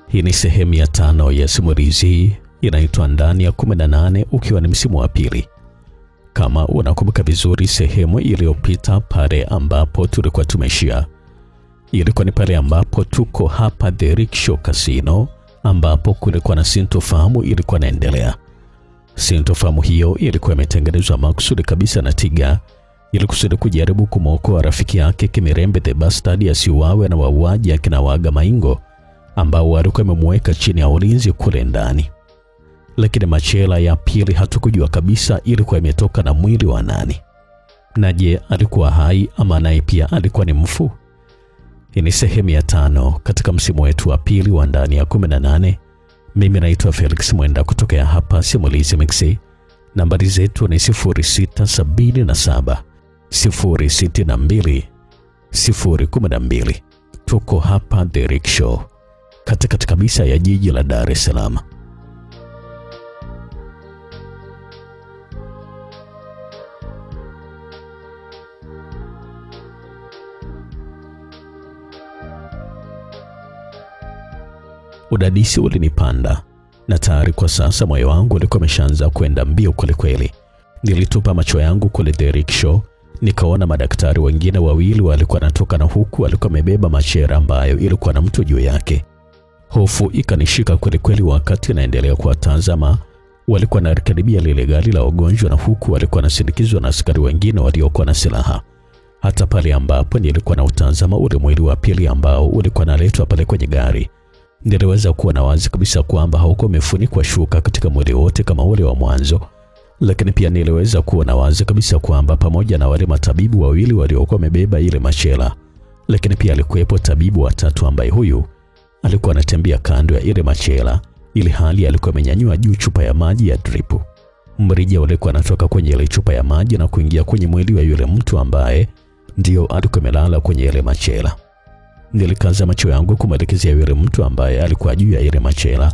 Hii ni sehemu ya 5 ya simulizi inaitwa Ndani ya 18, ukiwa ni msimu wa pili. Kama unakumbuka vizuri sehemu iliyopita pale ambapo tulikuwa tumeshia, ilikuwa ni pale ambapo tuko hapa The Rickshaw Casino, ambapo kulikuwa na sintofahamu ilikuwa inaendelea. Sintofahamu hiyo ilikuwa imetengenezwa makusudi kabisa na Tiga ili kusudi kujaribu kumwokoa rafiki yake Kimirembe the Bastard asiuawe na wauaji akina Waga Maingo ambao walikuwa wamemweka chini ya ulinzi kule ndani. Lakini machela ya pili hatukujua kabisa ilikuwa imetoka na mwili wa nani. Na je, alikuwa hai ama naye pia alikuwa ni mfu? Hii ni sehemu ya 5 katika msimu wetu wa pili wa Ndani ya 18. Mimi naitwa Felix Mwenda kutoka hapa Simulizi Mixi. Nambari zetu ni 0677 062 012. Tuko hapa The Rickshaw, katikati kabisa ya jiji la Dar es Salaam. Udadisi ulinipanda na tayari kwa sasa moyo wangu ulikuwa umeshaanza kwenda mbio kweli. Nilitupa macho yangu kule The Rickshaw, nikaona madaktari wengine wawili walikuwa natoka na huku walikuwa wamebeba machera ambayo ilikuwa na mtu juu yake. Hofu ikanishika kweli wakati naendelea kuwatazama. Walikuwa wanakaribia lile gari la wagonjwa na huku walikuwa wanasindikizwa na askari wengine waliokuwa na silaha. Hata pale ambapo nilikuwa na utazama ule mwili wa pili ambao ulikuwa naletwa pale kwenye gari, niliweza kuwa na wazi kabisa kwamba haukuwa umefunikwa shuka katika mwili wote kama ule wa mwanzo. Lakini pia niliweza kuwa na wazi kabisa kwamba pamoja na wale matabibu wawili waliokuwa wamebeba ile machela, lakini pia alikuwepo tabibu wa tatu ambaye huyu alikuwa anatembea kando ya ile machela, ili hali alikuwa amenyanyua juu chupa ya maji ya drip. Mrija ulikuwa unatoka kwenye ile chupa ya maji na kuingia kwenye mwili wa yule mtu ambaye ndio alikuwa amelala kwenye ile machela. Nilikaza macho yangu kumelekezea yule mtu ambaye alikuwa juu ya ile machela.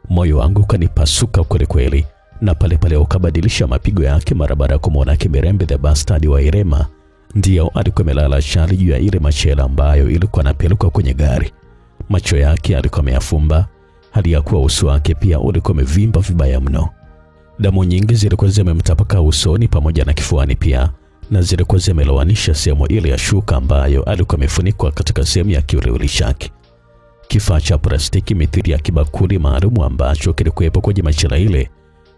Moyo wangu kanipasuka kweli na pale ukabadilisha mapigo yake mara baada ya kumwona Kimirembe the Bastard wa Irema ndio alikuwa amelala chali juu ya ile machela ambayo ilikuwa inapelekwa kwenye gari. Macho yake alikuwa ameyafumba, hali ya kuwa uso wake pia ulikuwa umevimba vibaya mno. Damu nyingi zilikuwa zimemtapaka usoni pamoja na kifuani pia, na zilikuwa zimelowanisha sehemu ile ya shuka ambayo alikuwa amefunikwa katika sehemu ya kiwiliwili chake. Kifaa cha plastiki mithili ya kibakuli maalum ambacho kilikuwepo kwenye machela ile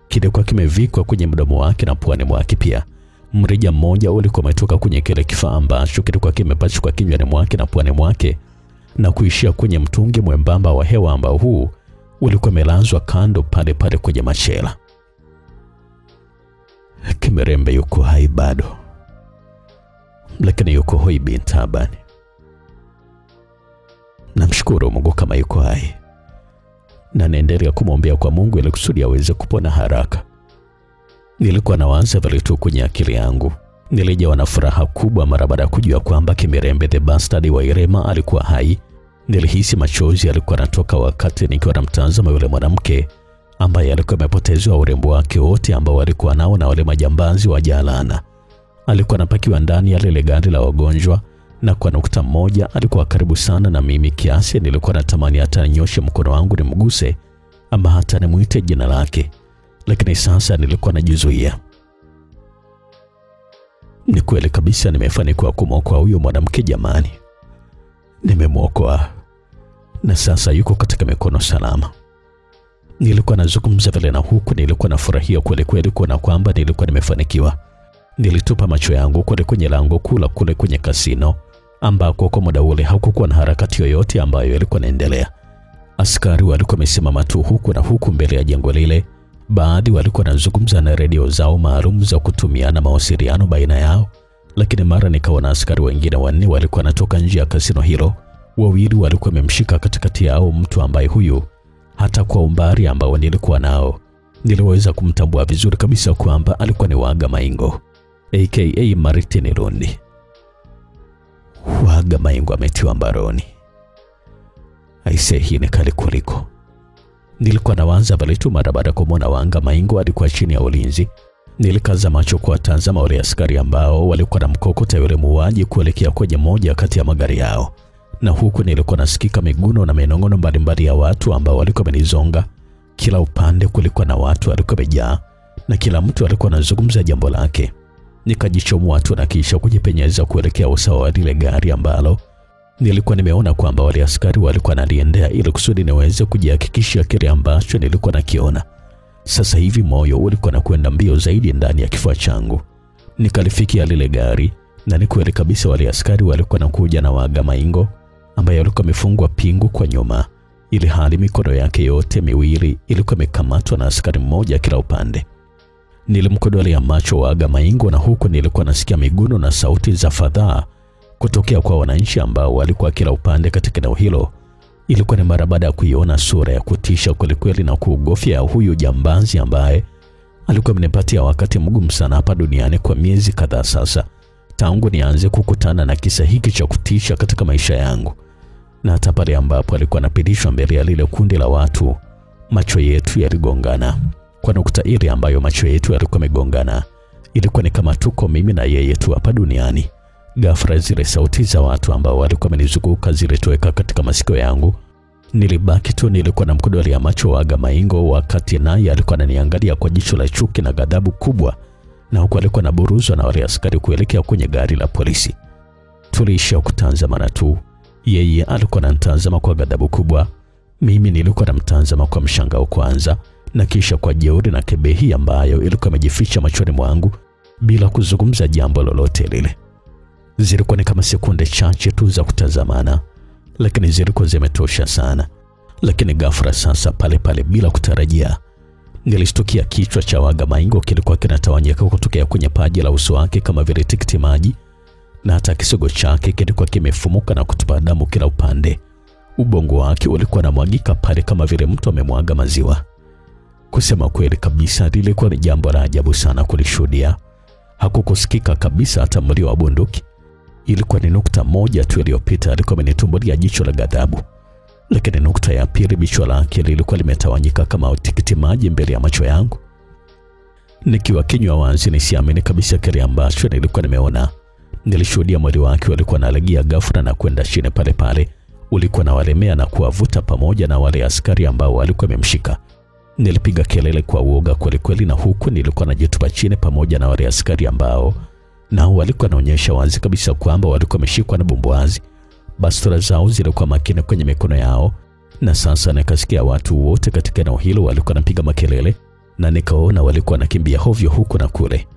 kilikuwa kimevikwa kwenye mdomo wake na puani mwake pia. Mrija mmoja ulikuwa umetoka kwenye kile kifaa ambacho kilikuwa kimepachikwa kinywani mwake na puani mwake na kuishia kwenye mtungi mwembamba wa hewa ambao huu ulikuwa umelazwa kando pale kwenye machela. Kimirembe yuko hai bado, lakini yuko hoi bin tabani. Namshukuru Mungu kama yuko hai, na naendelea kumwombea kwa Mungu ili kusudi aweze kupona haraka. Nilikuwa nawaza vile tu kwenye akili yangu. Nilijawa na furaha kubwa mara baada ya kujua kwamba Kimirembe the Bastard wa Irema alikuwa hai. Nilihisi machozi alikuwa yanatoka wakati nikiwa namtazama yule mwanamke ambaye alikuwa amepotezwa urembo wake wote ambao alikuwa nao na wale majambazi wa jalana. Alikuwa anapakiwa ndani ya lile gari la wagonjwa, na kwa nukta moja alikuwa karibu sana na mimi kiasi nilikuwa natamani hata nyoshe mkono wangu nimguse ama hata nimuite jina lake, lakini sasa nilikuwa najizuia. Ni kweli kabisa nimefanikiwa kumwokoa huyo mwanamke jamani. Nimemwokoa na sasa yuko katika mikono salama. Nilikuwa nazungumza vile na huku nilikuwa nafurahia kweli kuona kwamba nilikuwa nimefanikiwa. Nilitupa macho yangu kwenye lango kula kule kwenye kasino ambako kwa muda ule hakukuwa na harakati yoyote ambayo ilikuwa inaendelea. Askari walikuwa wamesimama tu huku na huku mbele ya jengo lile. Baadhi walikuwa wanazungumza na redio zao maalum za kutumiana mawasiliano baina yao, lakini mara nikaona askari wengine 4 walikuwa wanatoka nje ya kasino hilo. Wawili walikuwa wamemshika katikati yao mtu ambaye huyu hata kwa umbali ambao nilikuwa nao niliweza kumtambua vizuri kabisa kwamba alikuwa ni Waga Maingo aka Martin Lundi. Waga Maingo ametiwa mbaroni. Aisee, hii ni kali kuliko. Nilikuwa naanza bali tu mara baada ya kumwona Waga Maingo alikuwa chini ya ulinzi. Nilikaza macho kwa tazama wale askari ambao walikuwa na mkokota yule muuaji kuelekea kwenye moja kati ya magari yao. na huku nilikuwa nasikika miguno na minong'ono mbalimbali ya watu ambao walikuwa wamenizonga. Kila upande kulikuwa na watu walikuwa wamejaa, na kila mtu alikuwa anazungumza jambo lake. Nikajichomoa tu na kisha kujipenyeza kuelekea usawa wa lile gari ambalo nilikuwa nimeona kwamba wale askari walikuwa wanaliendea, ili kusudi niweze kujihakikishia kile ambacho nilikuwa nakiona. Sasa hivi moyo ulikuwa nakwenda mbio zaidi ndani ya kifua changu. Nikalifikia lile gari, na ni kweli kabisa wale askari walikuwa nakuja na Waaga Maingo ambaye alikuwa amefungwa pingu kwa nyuma, ili hali mikono yake yote miwili ilikuwa imekamatwa na askari mmoja kila upande. Nilimkodolea macho Waaga Maingo, na huku nilikuwa nasikia miguno na sauti za fadhaa kutokea kwa wananchi ambao walikuwa kila upande katika eneo hilo. Ilikuwa ni mara baada ya kuiona sura ya kutisha kwelikweli na kuogofya huyu jambazi ambaye alikuwa amenipatia wakati mgumu sana hapa duniani kwa miezi kadhaa sasa, tangu nianze kukutana na kisa hiki cha kutisha katika maisha yangu. Na hata pale ambapo alikuwa anapitishwa mbele ya lile kundi la watu, macho yetu yaligongana. Kwa nukta ile ambayo macho yetu yalikuwa yamegongana, ilikuwa ni kama tuko mimi na yeye tu hapa duniani. Ghafla zile sauti za watu ambao walikuwa wamenizunguka zilitoweka katika masikio yangu. Nilibaki tu nilikuwa na mkodolea macho Waaga Maingo, wakati naye alikuwa ananiangalia kwa jicho la chuki na ghadhabu kubwa, na huku alikuwa anaburuzwa na wale askari kuelekea kwenye gari la polisi. Tuliishia kutazamana tu. Yeye alikuwa ananitazama kwa ghadhabu kubwa, mimi nilikuwa namtazama kwa mshangao kwanza, na kisha kwa jeuri na kebehi ambayo ilikuwa imejificha machoni mwangu bila kuzungumza jambo lolote lile. Zilikuwa ni kama sekunde chache tu za kutazamana, lakini zilikuwa zimetosha sana. Lakini ghafla sasa pale pale bila kutarajia, nilishtukia kichwa cha Waaga Maingo kilikuwa kinatawanyika kutokea kwenye paji la uso wake kama vile tikiti maji, na hata kisogo chake kilikuwa kimefumuka na kutupa damu kila upande. Ubongo wake ulikuwa unamwagika pale kama vile mtu amemwaga maziwa. Kusema kweli kabisa, lilikuwa ni jambo la ajabu sana kulishuhudia. Hakukusikika kabisa hata mlio wa bunduki. Ilikuwa ni nukta moja tu iliyopita alikuwa amenitumbulia jicho la ghadhabu, lakini nukta ya pili jicho lake lilikuwa limetawanyika kama tikiti maji mbele ya macho yangu. Nikiwa kinywa wazi nisiamini kabisa kile ambacho nilikuwa nimeona. Nilishuhudia mwili wake ulikuwa unalegea ghafla na kwenda chini pale pale. Ulikuwa na walemea na kuwavuta pamoja na wale askari ambao walikuwa wamemshika. Nilipiga kelele kwa uoga kweli, na huku nilikuwa najitupa chini pamoja na wale askari ambao nao walikuwa naonyesha wazi kabisa kwamba walikuwa wameshikwa na bumbuazi. Bastola zao zilikuwa makini kwenye mikono yao, na sasa nikasikia watu wote katika eneo hilo walikuwa napiga makelele, na nikaona walikuwa nakimbia hovyo huku na kule.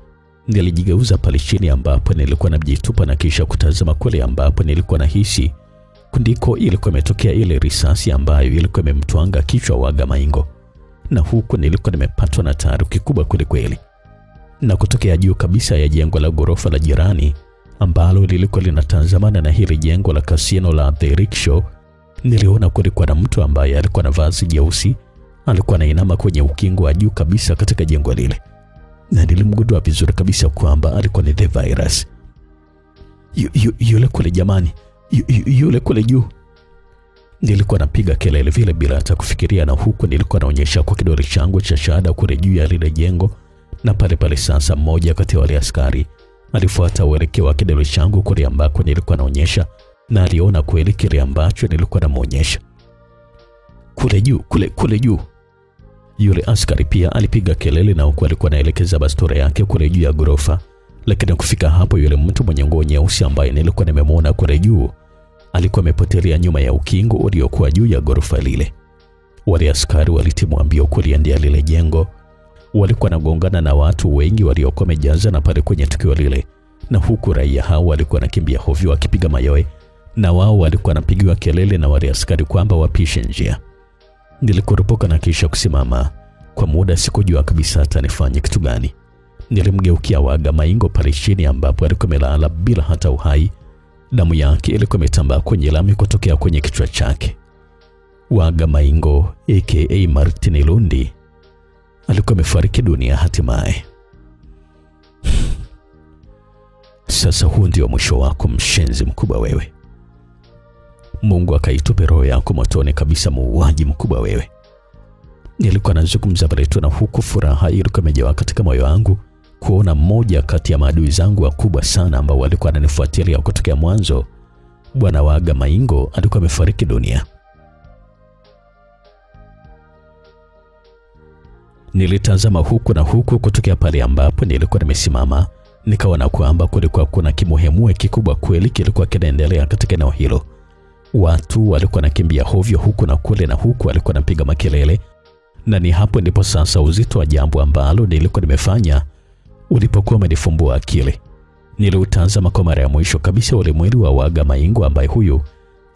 Nilijigeuza pale chini ambapo nilikuwa najitupa, na kisha kutazama kule ambapo nilikuwa nahisi kundiko ilikuwa imetokea ile risasi ambayo ilikuwa imemtwanga kichwa Waaga Maingo. Na huku nilikuwa nimepatwa na taharuki kubwa kweli. Na kutokea juu kabisa ya jengo la ghorofa la jirani ambalo lilikuwa linatazamana na hili jengo la kasino la The Rickshaw, niliona kulikuwa na mtu ambaye alikuwa na vazi jeusi. Alikuwa anainama kwenye ukingo wa juu kabisa katika jengo lile, na nilimgundua vizuri kabisa kwamba alikuwa ni The Virus. Yule kule jamani, yule kule juu. Nilikuwa napiga kelele vile bila hata kufikiria, na huku nilikuwa naonyesha kwa kidole changu cha shahada kule juu ya lile jengo. Na pale pale sasa mmoja kati ya wale askari alifuata uelekeo wa kidole changu kule ambako nilikuwa naonyesha, na aliona kweli kile ambacho nilikuwa namuonyesha. Kule juu, kule juu. Yule askari pia alipiga kelele, na huku alikuwa anaelekeza bastola yake kule juu ya ghorofa. Lakini kufika hapo, yule mtu mwenye nguo nyeusi ambaye nilikuwa nimemwona kule juu alikuwa amepotelea nyuma ya ukingo uliokuwa juu ya ghorofa lile. Wale askari walitimua mbio kuliendea lile jengo. Walikuwa nagongana na watu wengi waliokuwa wamejaza na pale kwenye tukio lile, na huku raia hao walikuwa nakimbia hovyo wakipiga mayowe, na wao walikuwa napigiwa kelele na wale askari kwamba wapishe njia. Nilikurupuka na kisha kusimama. Kwa muda sikujua kabisa hata nifanye kitu gani. Nilimgeukia Waaga Maingo pale chini ambapo alikuwa amelala bila hata uhai. Damu yake ilikuwa imetambaa kwenye lami kutokea kwenye kichwa chake. Waaga Maingo aka Martin Lundi alikuwa amefariki dunia hatimaye. Sasa huu ndio mwisho wako, mshenzi mkubwa wewe. Mungu akaitupe roho yako motoni kabisa, muuaji mkubwa wewe. Nilikuwa nazungumza pale tu, na huku furaha ilikuwa imejaa katika moyo wangu kuona mmoja kati ya maadui zangu wakubwa sana ambao walikuwa wananifuatilia kutokea mwanzo Bwana Waaga Maingo alikuwa amefariki dunia. Nilitazama huku na huku kutokea pale ambapo nilikuwa nimesimama, nikaona kwamba kulikuwa kuna kimuhemue kikubwa kweli kilikuwa kinaendelea katika eneo hilo. Watu walikuwa nakimbia hovyo huku na kule, na huku walikuwa napiga makelele, na ni hapo ndipo sasa uzito wa jambo ambalo nilikuwa nimefanya ulipokuwa umenifumbua akili. Niliutazama kwa mara ya mwisho kabisa ule mwili wa Waaga Maingo, ambaye huyu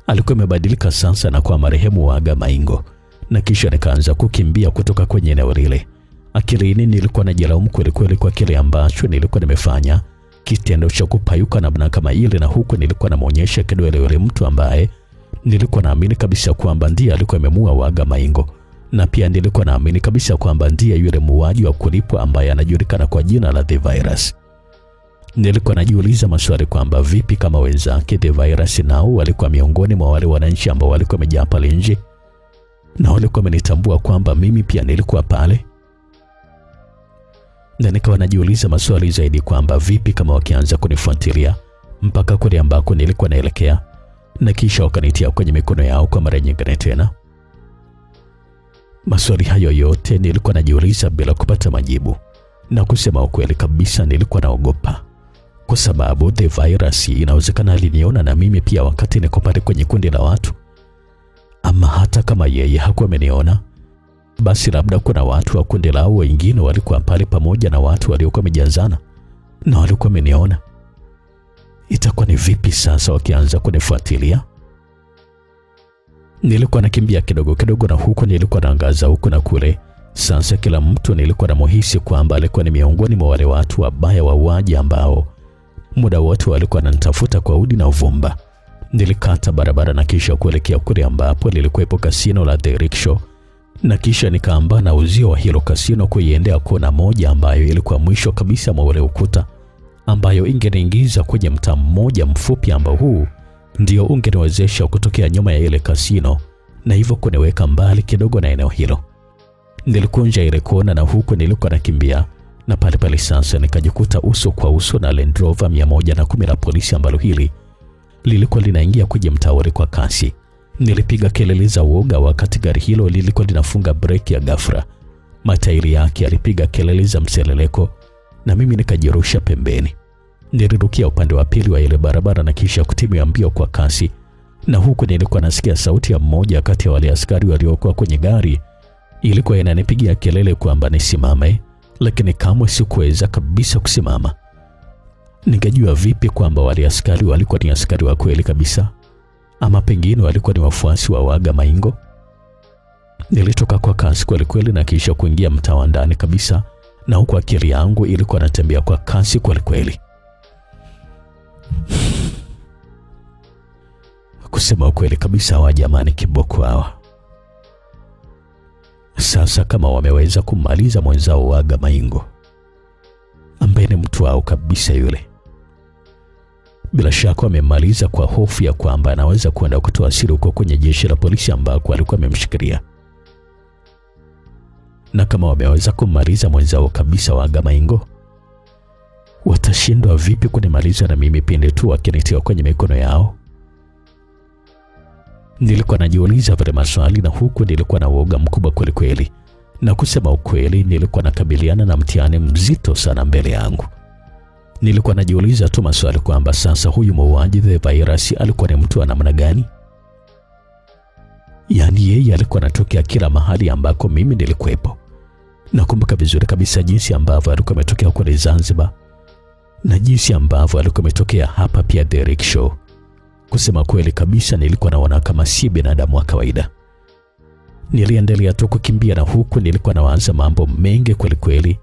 alikuwa amebadilika sasa na kuwa marehemu Waaga Maingo, na kisha nikaanza kukimbia kutoka kwenye eneo lile. Akilini nilikuwa najilaumu kweli kweli kwa kile ambacho nilikuwa nimefanya, kitendo cha kupayuka namna kama ile, na huku nilikuwa namuonyesha kidole yule mtu ambaye nilikuwa naamini kabisa kwamba ndiye alikuwa amemuua Waaga Maingo, na pia nilikuwa naamini kabisa kwamba ndiye yule muuaji wa kulipwa ambaye anajulikana kwa jina la The Virus. Nilikuwa najiuliza maswali kwamba vipi kama wenzake The Virus nao walikuwa miongoni mwa wale wananchi ambao walikuwa wamejaa pale nje, na walikuwa wamenitambua kwamba mimi pia nilikuwa pale. Na nikawa najiuliza maswali zaidi kwamba vipi kama wakianza kunifuatilia mpaka kule ambako nilikuwa naelekea, na kisha wakanitia kwenye mikono yao kwa mara nyingine tena. Maswali hayo yote nilikuwa najiuliza bila kupata majibu, na kusema ukweli kabisa nilikuwa naogopa, kwa sababu The Virus inawezekana aliniona na mimi pia wakati niko pale kwenye kundi la watu. Ama hata kama yeye hakuwa ameniona, basi labda kuna watu wa kundi lao wengine walikuwa pale pamoja na watu waliokuwa wamejazana na walikuwa wameniona. Itakuwa ni vipi sasa wakianza kunifuatilia? Nilikuwa nakimbia kidogo kidogo, na huko nilikuwa naangaza huko na kule. Sasa kila mtu nilikuwa namuhisi kwamba alikuwa ni miongoni mwa wale watu wabaya wauaji ambao muda wote walikuwa wananitafuta kwa udi na uvumba. Nilikata barabara na kisha kuelekea kule ambapo lilikuwepo kasino la The Rickshaw, na kisha nikaamba na uzio wa hilo kasino kuiendea kona moja ambayo ilikuwa mwisho kabisa mwa ule ukuta, ambayo ingeniingiza kwenye mtaa mmoja mfupi ambao huu ndio ungeniwezesha kutokea nyuma ya ile kasino, na hivyo kuniweka mbali kidogo na eneo hilo. Nilikunja ile kona na huko nilikuwa nakimbia, na pale pale sasa nikajikuta uso kwa uso na Land Rover 110 la polisi ambalo hili lilikuwa linaingia kwenye mtaa ule kwa kasi. Nilipiga kelele za uoga wakati gari hilo lilikuwa linafunga breki ya ghafla. Matairi yake yalipiga kelele za mseleleko, na mimi nikajirusha pembeni. Nilirukia upande wa pili wa ile barabara na kisha kutimia mbio kwa kasi, na huku nilikuwa nasikia sauti ya mmoja kati ya wale askari waliokuwa kwenye gari ilikuwa inanipigia kelele kwamba nisimame, lakini kamwe sikuweza kabisa kusimama. Ningejua vipi kwamba wale askari walikuwa ni askari wa kweli kabisa, ama pengine walikuwa ni wafuasi wa Waaga Maingo? Nilitoka kwa kasi kweli kweli na kisha kuingia mtaa wa ndani kabisa, na huku akili yangu ilikuwa inatembea kwa kasi kweli kweli. Kusema ukweli kabisa, hawa jamani kiboko hawa. Sasa kama wameweza kumaliza mwenzao Waaga Maingo, ambaye ni mtu wao kabisa yule, bila shaka wamemaliza kwa hofu ya kwamba anaweza kwenda kutoa siri huko kwenye jeshi la polisi ambako alikuwa amemshikilia. Na kama wameweza kumaliza mwenzao kabisa Waaga Maingo, watashindwa vipi kunimaliza na mimi pindi tu wakinitia kwenye mikono yao? Nilikuwa najiuliza vile maswali, na huku nilikuwa na uoga mkubwa kweli kweli, na kusema ukweli nilikuwa nakabiliana na mtihani mzito sana mbele yangu. Nilikuwa najiuliza tu maswali kwamba sasa huyu muuaji The Virus alikuwa ni mtu wa namna gani? Yaani yeye alikuwa anatokea kila mahali ambako mimi nilikuwepo. Nakumbuka vizuri kabisa jinsi ambavyo alikuwa ametokea kule Zanzibar, na jinsi ambavyo alikuwa ametokea hapa pia The Rickshaw. Kusema kweli kabisa nilikuwa naona kama si binadamu wa kawaida. Niliendelea tu kukimbia, na huku nilikuwa nawaza mambo mengi kweli kweli,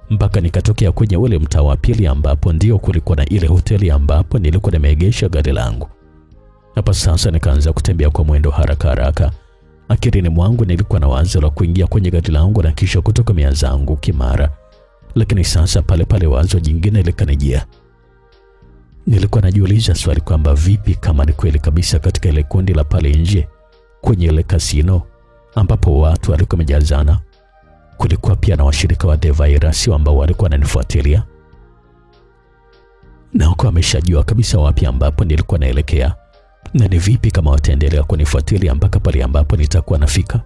mpaka nikatokea kwenye ule mtaa wa pili ambapo ndio kulikuwa na ile hoteli ambapo nilikuwa nimeegesha gari langu. Hapa sasa nikaanza kutembea kwa mwendo haraka haraka. Akilini mwangu nilikuwa na wazo la kuingia kwenye gari langu na kisha kutoka mia zangu kimara, lakini sasa pale pale wazo jingine likanijia. Nilikuwa najiuliza swali kwamba vipi kama ni kweli kabisa katika ile kundi la pale nje kwenye ile kasino ambapo watu walikuwa wamejazana, kulikuwa pia na washirika wa The Virus ambao walikuwa wananifuatilia, na wako wameshajua kabisa wapi ambapo nilikuwa naelekea, Na ni vipi kama wataendelea kunifuatilia mpaka pale ambapo nitakuwa nafika?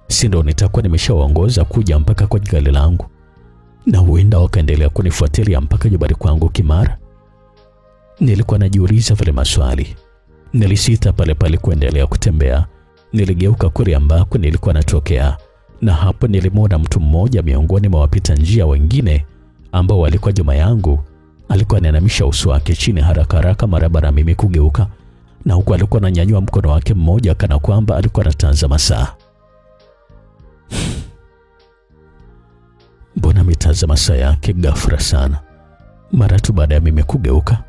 Si ndio nitakuwa nimeshawaongoza kuja mpaka kwa gari langu, na huenda wakaendelea kunifuatilia mpaka nyumbani kwangu Kimara? Nilikuwa najiuliza vile maswali. Nilisita pale pale kuendelea kutembea. Niligeuka kule ambako nilikuwa natokea, na hapo nilimwona mtu mmoja miongoni mwa wapita njia wengine ambao walikuwa nyuma yangu. Alikuwa anainamisha uso wake chini haraka haraka mara baada mimi kugeuka, na huku alikuwa ananyanyua mkono wake mmoja kana kwamba alikuwa anatazama saa. Mbona ametazama saa yake ghafla sana mara tu baada ya mimi kugeuka?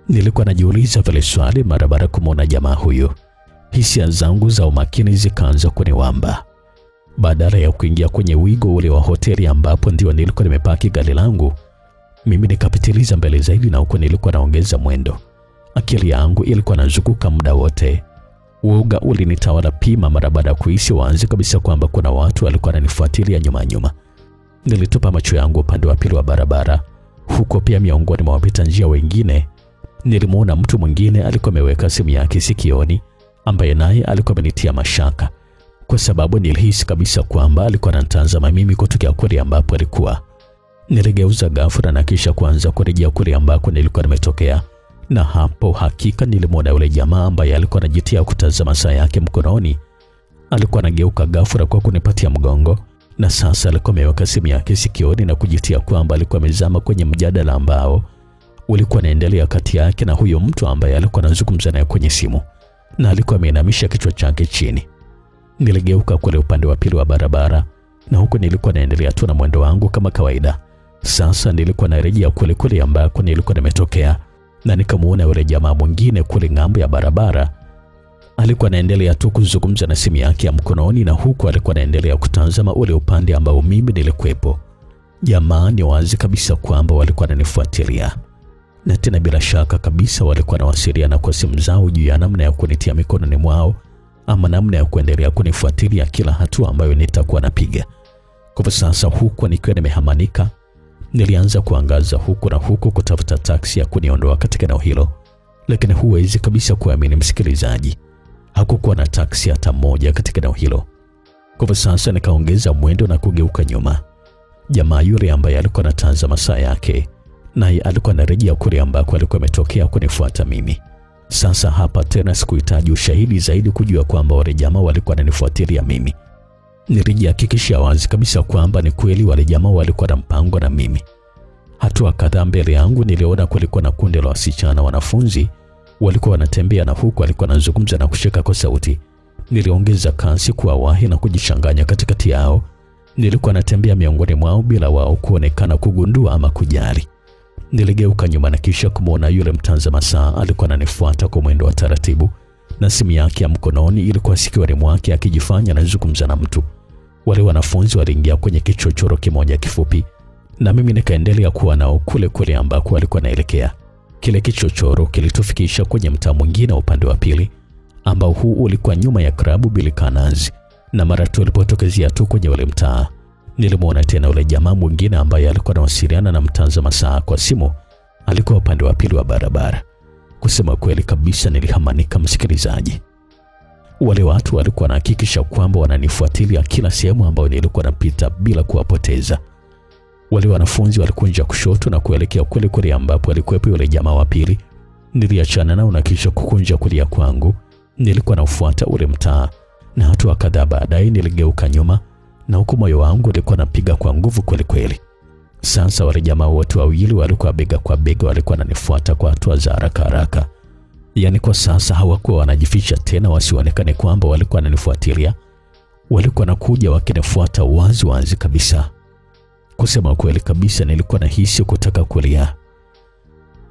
Nilikuwa najiuliza vile swali mara baada kumwona jamaa huyo. Hisia zangu za umakini zikaanza kuniwamba. Badala ya kuingia kwenye wigo ule wa hoteli ambapo ndio nilikuwa nimepaki gari langu, mimi nikapitiliza mbele zaidi, na huko nilikuwa naongeza mwendo. Akili yangu ilikuwa inazunguka muda wote. Uoga ulinitawala pima mara baada ya kuhisi wazi kabisa kwamba kuna watu walikuwa wananifuatilia nyuma. Nilitupa macho yangu upande wa pili wa barabara. Huko pia miongoni mwa wapita njia wengine nilimwona mtu mwingine alikuwa ameweka simu yake sikioni, ambaye naye alikuwa amenitia mashaka, kwa sababu nilihisi kabisa kwamba alikuwa anatazama mimi kutokea kule ambapo alikuwa. Niligeuza ghafla na kisha kuanza kurejea kule ambako nilikuwa nimetokea, na hapo hakika nilimwona yule jamaa ambaye alikuwa anajitia kutazama saa yake mkononi. Alikuwa anageuka ghafla kwa kunipatia mgongo, na sasa alikuwa ameweka simu yake sikioni na kujitia kwamba alikuwa amezama kwenye mjadala ambao ulikuwa unaendelea kati yake na huyo mtu ambaye alikuwa anazungumza naye kwenye simu, na alikuwa ameinamisha kichwa chake chini. Niligeuka kule upande wa pili wa barabara, na huko nilikuwa naendelea tu na mwendo wangu kama kawaida. Sasa nilikuwa narejea kule ambako nilikuwa nimetokea, na nikamuona yule jamaa mwingine kule ng'ambo ya barabara. Alikuwa anaendelea tu kuzungumza na simu yake ya mkononi, na huko alikuwa anaendelea kutazama ule upande ambao mimi nilikuwepo. Jamaa ni wazi kabisa kwamba walikuwa wananifuatilia, na tena bila shaka kabisa walikuwa wanawasiliana kwa simu zao juu ya namna ya kunitia mikononi mwao, ama namna ya kuendelea kunifuatilia kila hatua ambayo nitakuwa napiga. Kwa sasa huko nikiwa nimehamanika, nilianza kuangaza huko na huko kutafuta taksi ya kuniondoa katika eneo hilo, lakini huwezi kabisa kuamini msikilizaji, hakukuwa na taksi hata moja katika eneo hilo. Kwa sasa nikaongeza mwendo na kugeuka nyuma. Jamaa yule ambaye alikuwa anatazama saa yake, naye alikuwa anarejea kule ambako alikuwa ametokea kunifuata mimi. Sasa hapa tena sikuhitaji ushahidi zaidi kujua kwamba wale jamaa walikuwa wananifuatilia mimi. Nilijihakikishia wazi kabisa kwamba ni kweli wale jamaa walikuwa na mpango na mimi. Hatua kadhaa mbele yangu niliona kulikuwa na kundi la wasichana wanafunzi walikuwa wanatembea, na huku alikuwa anazungumza na kushika kwa sauti. Niliongeza kasi kuwahi na kujichanganya katikati yao. Nilikuwa natembea miongoni mwao bila wao kuonekana kugundua ama kujali. Niligeuka nyuma na kisha kumwona yule mtazama saa alikuwa ananifuata kwa mwendo wa taratibu, na simu yake ya mkononi ilikuwa sikioni mwake akijifanya anazungumza na mtu. Wale wanafunzi waliingia kwenye kichochoro kimoja kifupi, na mimi nikaendelea kuwa nao kule ambako walikuwa naelekea. Kile kichochoro kilitufikisha kwenye mtaa mwingine upande wa pili, ambao huu ulikuwa nyuma ya klabu Bilikanazi, na mara tu tulipotokezea tu kwenye ule mtaa, nilimwona tena yule jamaa mwingine ambaye alikuwa anawasiliana na mtazama saa kwa simu. Alikuwa upande wa pili wa barabara. Kusema kweli kabisa nilihamanika msikilizaji. Wale watu walikuwa wanahakikisha kwamba wananifuatilia kila sehemu ambayo nilikuwa napita bila kuwapoteza. Wale wanafunzi walikunja kushoto na kuelekea kule ambapo alikuwepo yule jamaa wa pili. Niliachana nao na kisha kukunja kulia kwangu. Nilikuwa naufuata ule mtaa, na hatua kadhaa baadaye niligeuka nyuma, na huko moyo wangu ulikuwa napiga kwa nguvu kweli. Sasa wale jamaa wote wawili walikuwa bega kwa bega, walikuwa wananifuata kwa hatua za haraka. Yaani kwa sasa hawakuwa wanajificha tena wasionekane kwamba walikuwa wananifuatilia. Walikuwa nakuja wakinifuata wazi kabisa. Kusema kweli kabisa nilikuwa nahisi kutaka kulia.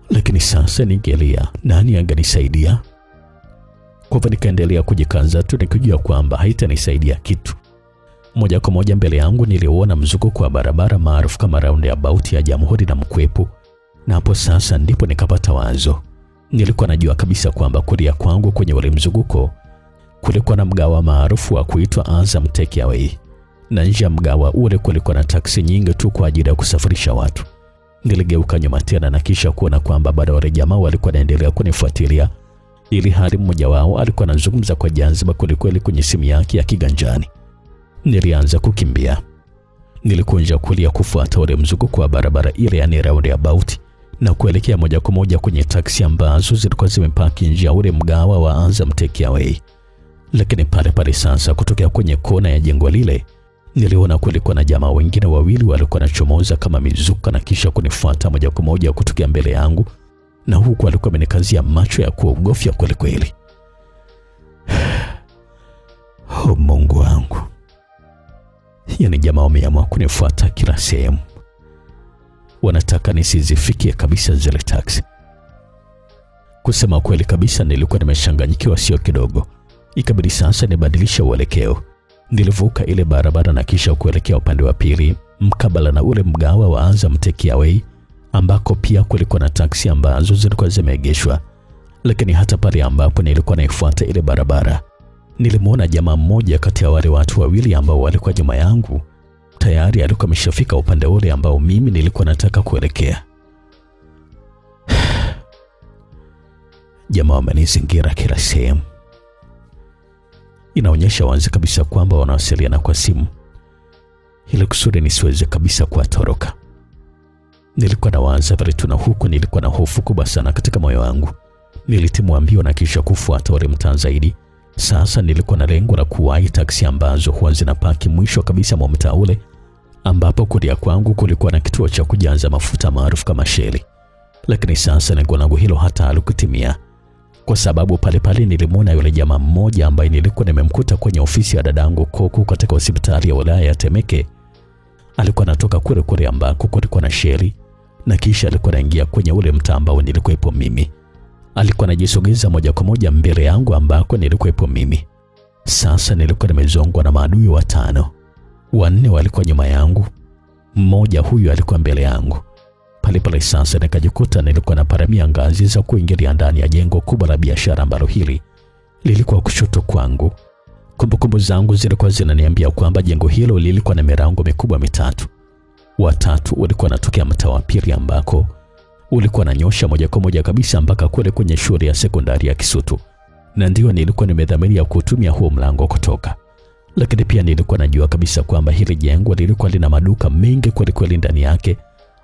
Lakini sasa ningelia, nani angenisaidia? Kwa hivyo nikaendelea kujikaza tu nikijua kwamba haitanisaidia kitu. Moja kwa moja mbele yangu niliona mzunguko wa barabara maarufu kama roundabout ya Jamhuri na Mkwepu, na hapo sasa ndipo nikapata wazo. Nilikuwa najua kabisa kwamba kulia kwangu kwenye ule mzunguko kulikuwa na mgawa maarufu wa kuitwa Azam Takeaway, na nje ya mgawa ule kulikuwa na taksi nyingi tu kwa ajili ya kusafirisha watu. Niligeuka nyuma tena na kisha kuona kwamba bado wale jamaa walikuwa wanaendelea kunifuatilia, ili hali mmoja wao alikuwa anazungumza kwa jazba kwelikweli kwenye simu yake ya kiganjani. Nilianza kukimbia. Nilikunja kulia kufuata ule mzunguko wa barabara ile, yani roundabout, na kuelekea moja kwa moja kwenye taksi ambazo zilikuwa zimepaki nje ya ule mgawa wa Azam Takeaway. Lakini pale sasa, kutokea kwenye kona ya jengo lile, niliona kulikuwa na jamaa wengine wawili walikuwa wanachomoza kama mizuka na kisha kunifuata moja kwa moja kutokea mbele yangu, na huku alikuwa amenikazia macho ya kuogofya kweli. Oh Mungu wangu. Yani jamaa wameamua kunifuata kila sehemu. Wanataka nisizifikie kabisa zile taksi. Kusema kweli kabisa, nilikuwa nimeshanganyikiwa sio kidogo. Ikabidi sasa nibadilisha uelekeo. Nilivuka ile barabara na kisha kuelekea upande wa pili, mkabala na ule mgawa wa Azam Takeaway, ambako pia kulikuwa na taksi ambazo zilikuwa zimeegeshwa. Lakini hata pale ambapo nilikuwa naifuata ile barabara, nilimuona jamaa mmoja kati ya wale watu wawili ambao walikuwa nyuma yangu. Tayari alikuwa ameshafika upande ule ambao mimi nilikuwa nataka kuelekea. Jamaa wamenizingira kila sehemu. Inaonyesha wazi kabisa kwamba wanawasiliana kwa simu, ili kusudi nisiweze kabisa kuwatoroka. Nilikuwa nawaza pale tu, na huku nilikuwa na hofu kubwa sana katika moyo wangu. Nilitimua mbio na kisha kufuata wale mtaa zaidi. Sasa nilikuwa na lengo la kuwahi taksi ambazo huwa zinapaki mwisho kabisa mwa mtaa ule, ambapo kulia kwangu kulikuwa na kituo cha kujaza mafuta maarufu kama Shell. Lakini sasa lengo langu hilo hata halikutimia, kwa sababu pale nilimuona yule jamaa mmoja ambaye nilikuwa nimemkuta kwenye ofisi ya dadangu Koku katika hospitali ya wilaya ya Temeke. Alikuwa anatoka kule ambako kulikuwa na Shell, na kisha alikuwa anaingia kwenye ule mtaa ambao nilikuwepo mimi. Alikuwa anajisogeza moja kwa moja mbele yangu ambako nilikuwepo mimi. Sasa nilikuwa nimezongwa na maadui watano. 4 walikuwa nyuma yangu, mmoja huyu alikuwa mbele yangu. Pale sasa nikajikuta nilikuwa naparamia ngazi za kuingilia ndani ya jengo kubwa la biashara ambalo hili lilikuwa kushoto kwangu. Kumbukumbu zangu zilikuwa zinaniambia kwamba jengo hilo lilikuwa na milango mikubwa mitatu. Watatu ulikuwa natokea mtaa wa pili ambako ulikuwa nanyosha moja kwa moja kabisa mpaka kule kwenye shule ya sekondari ya Kisutu, na ndio nilikuwa nimedhamiria kutumia huo mlango kutoka. Lakini pia nilikuwa najua kabisa kwamba hili jengo lilikuwa lina maduka mengi kweli ndani yake,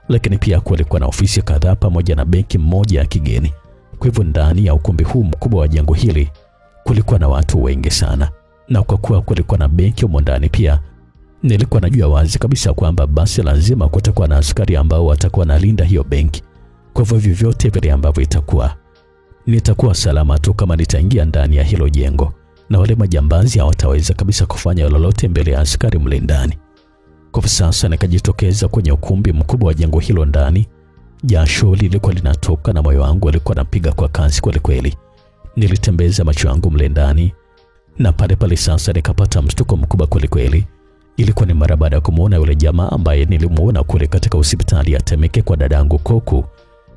lakini pia kulikuwa na ofisi kadhaa pamoja na benki moja ya kigeni. Kwa hivyo ndani ya ukumbi huu mkubwa wa jengo hili kulikuwa na watu wengi sana, na kwa kuwa kulikuwa na benki humo ndani pia, nilikuwa najua wazi kabisa kwamba basi lazima kutakuwa na askari ambao watakuwa nalinda hiyo benki. Kwa hivyo vyovyote vile ambavyo itakuwa, nitakuwa salama tu kama nitaingia ndani ya hilo jengo, na wale majambazi hawataweza kabisa kufanya lolote mbele ya askari mle ndani. Kwa sasa nikajitokeza kwenye ukumbi mkubwa wa jengo hilo ndani. Jasho lilikuwa linatoka na moyo wangu ulikuwa unapiga kwa kasi kweli. Nilitembeza macho yangu mle ndani, na pale sasa nikapata mshtuko mkubwa kweli. Ilikuwa ni mara baada ya kumuona yule jamaa ambaye nilimuona kule katika hospitali ya Temeke kwa dadangu Koku,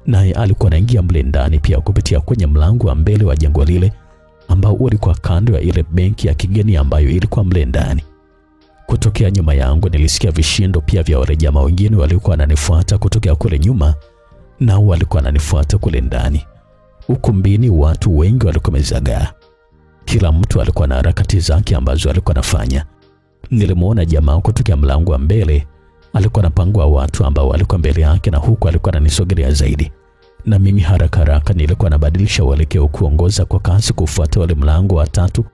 naye alikuwa anaingia mle ndani pia kupitia kwenye mlango wa mbele wa jengo lile ambao ulikuwa kando ya ile benki ya kigeni ambayo ilikuwa mle ndani. Kutokea nyuma yangu nilisikia vishindo pia vya wale jamaa wengine walikuwa wananifuata kutokea kule nyuma, na walikuwa wananifuata kule ndani. Ukumbini watu wengi walikuwa wamezagaa. Kila mtu alikuwa na harakati zake ambazo alikuwa anafanya. Nilimuona jamaa kutokea mlango wa mbele alikuwa anapangua watu ambao walikuwa mbele yake, na huku alikuwa ananisogelea zaidi. Na mimi haraka nilikuwa nabadilisha uelekeo kuongoza kwa kasi kufuata wale mlango wa tatu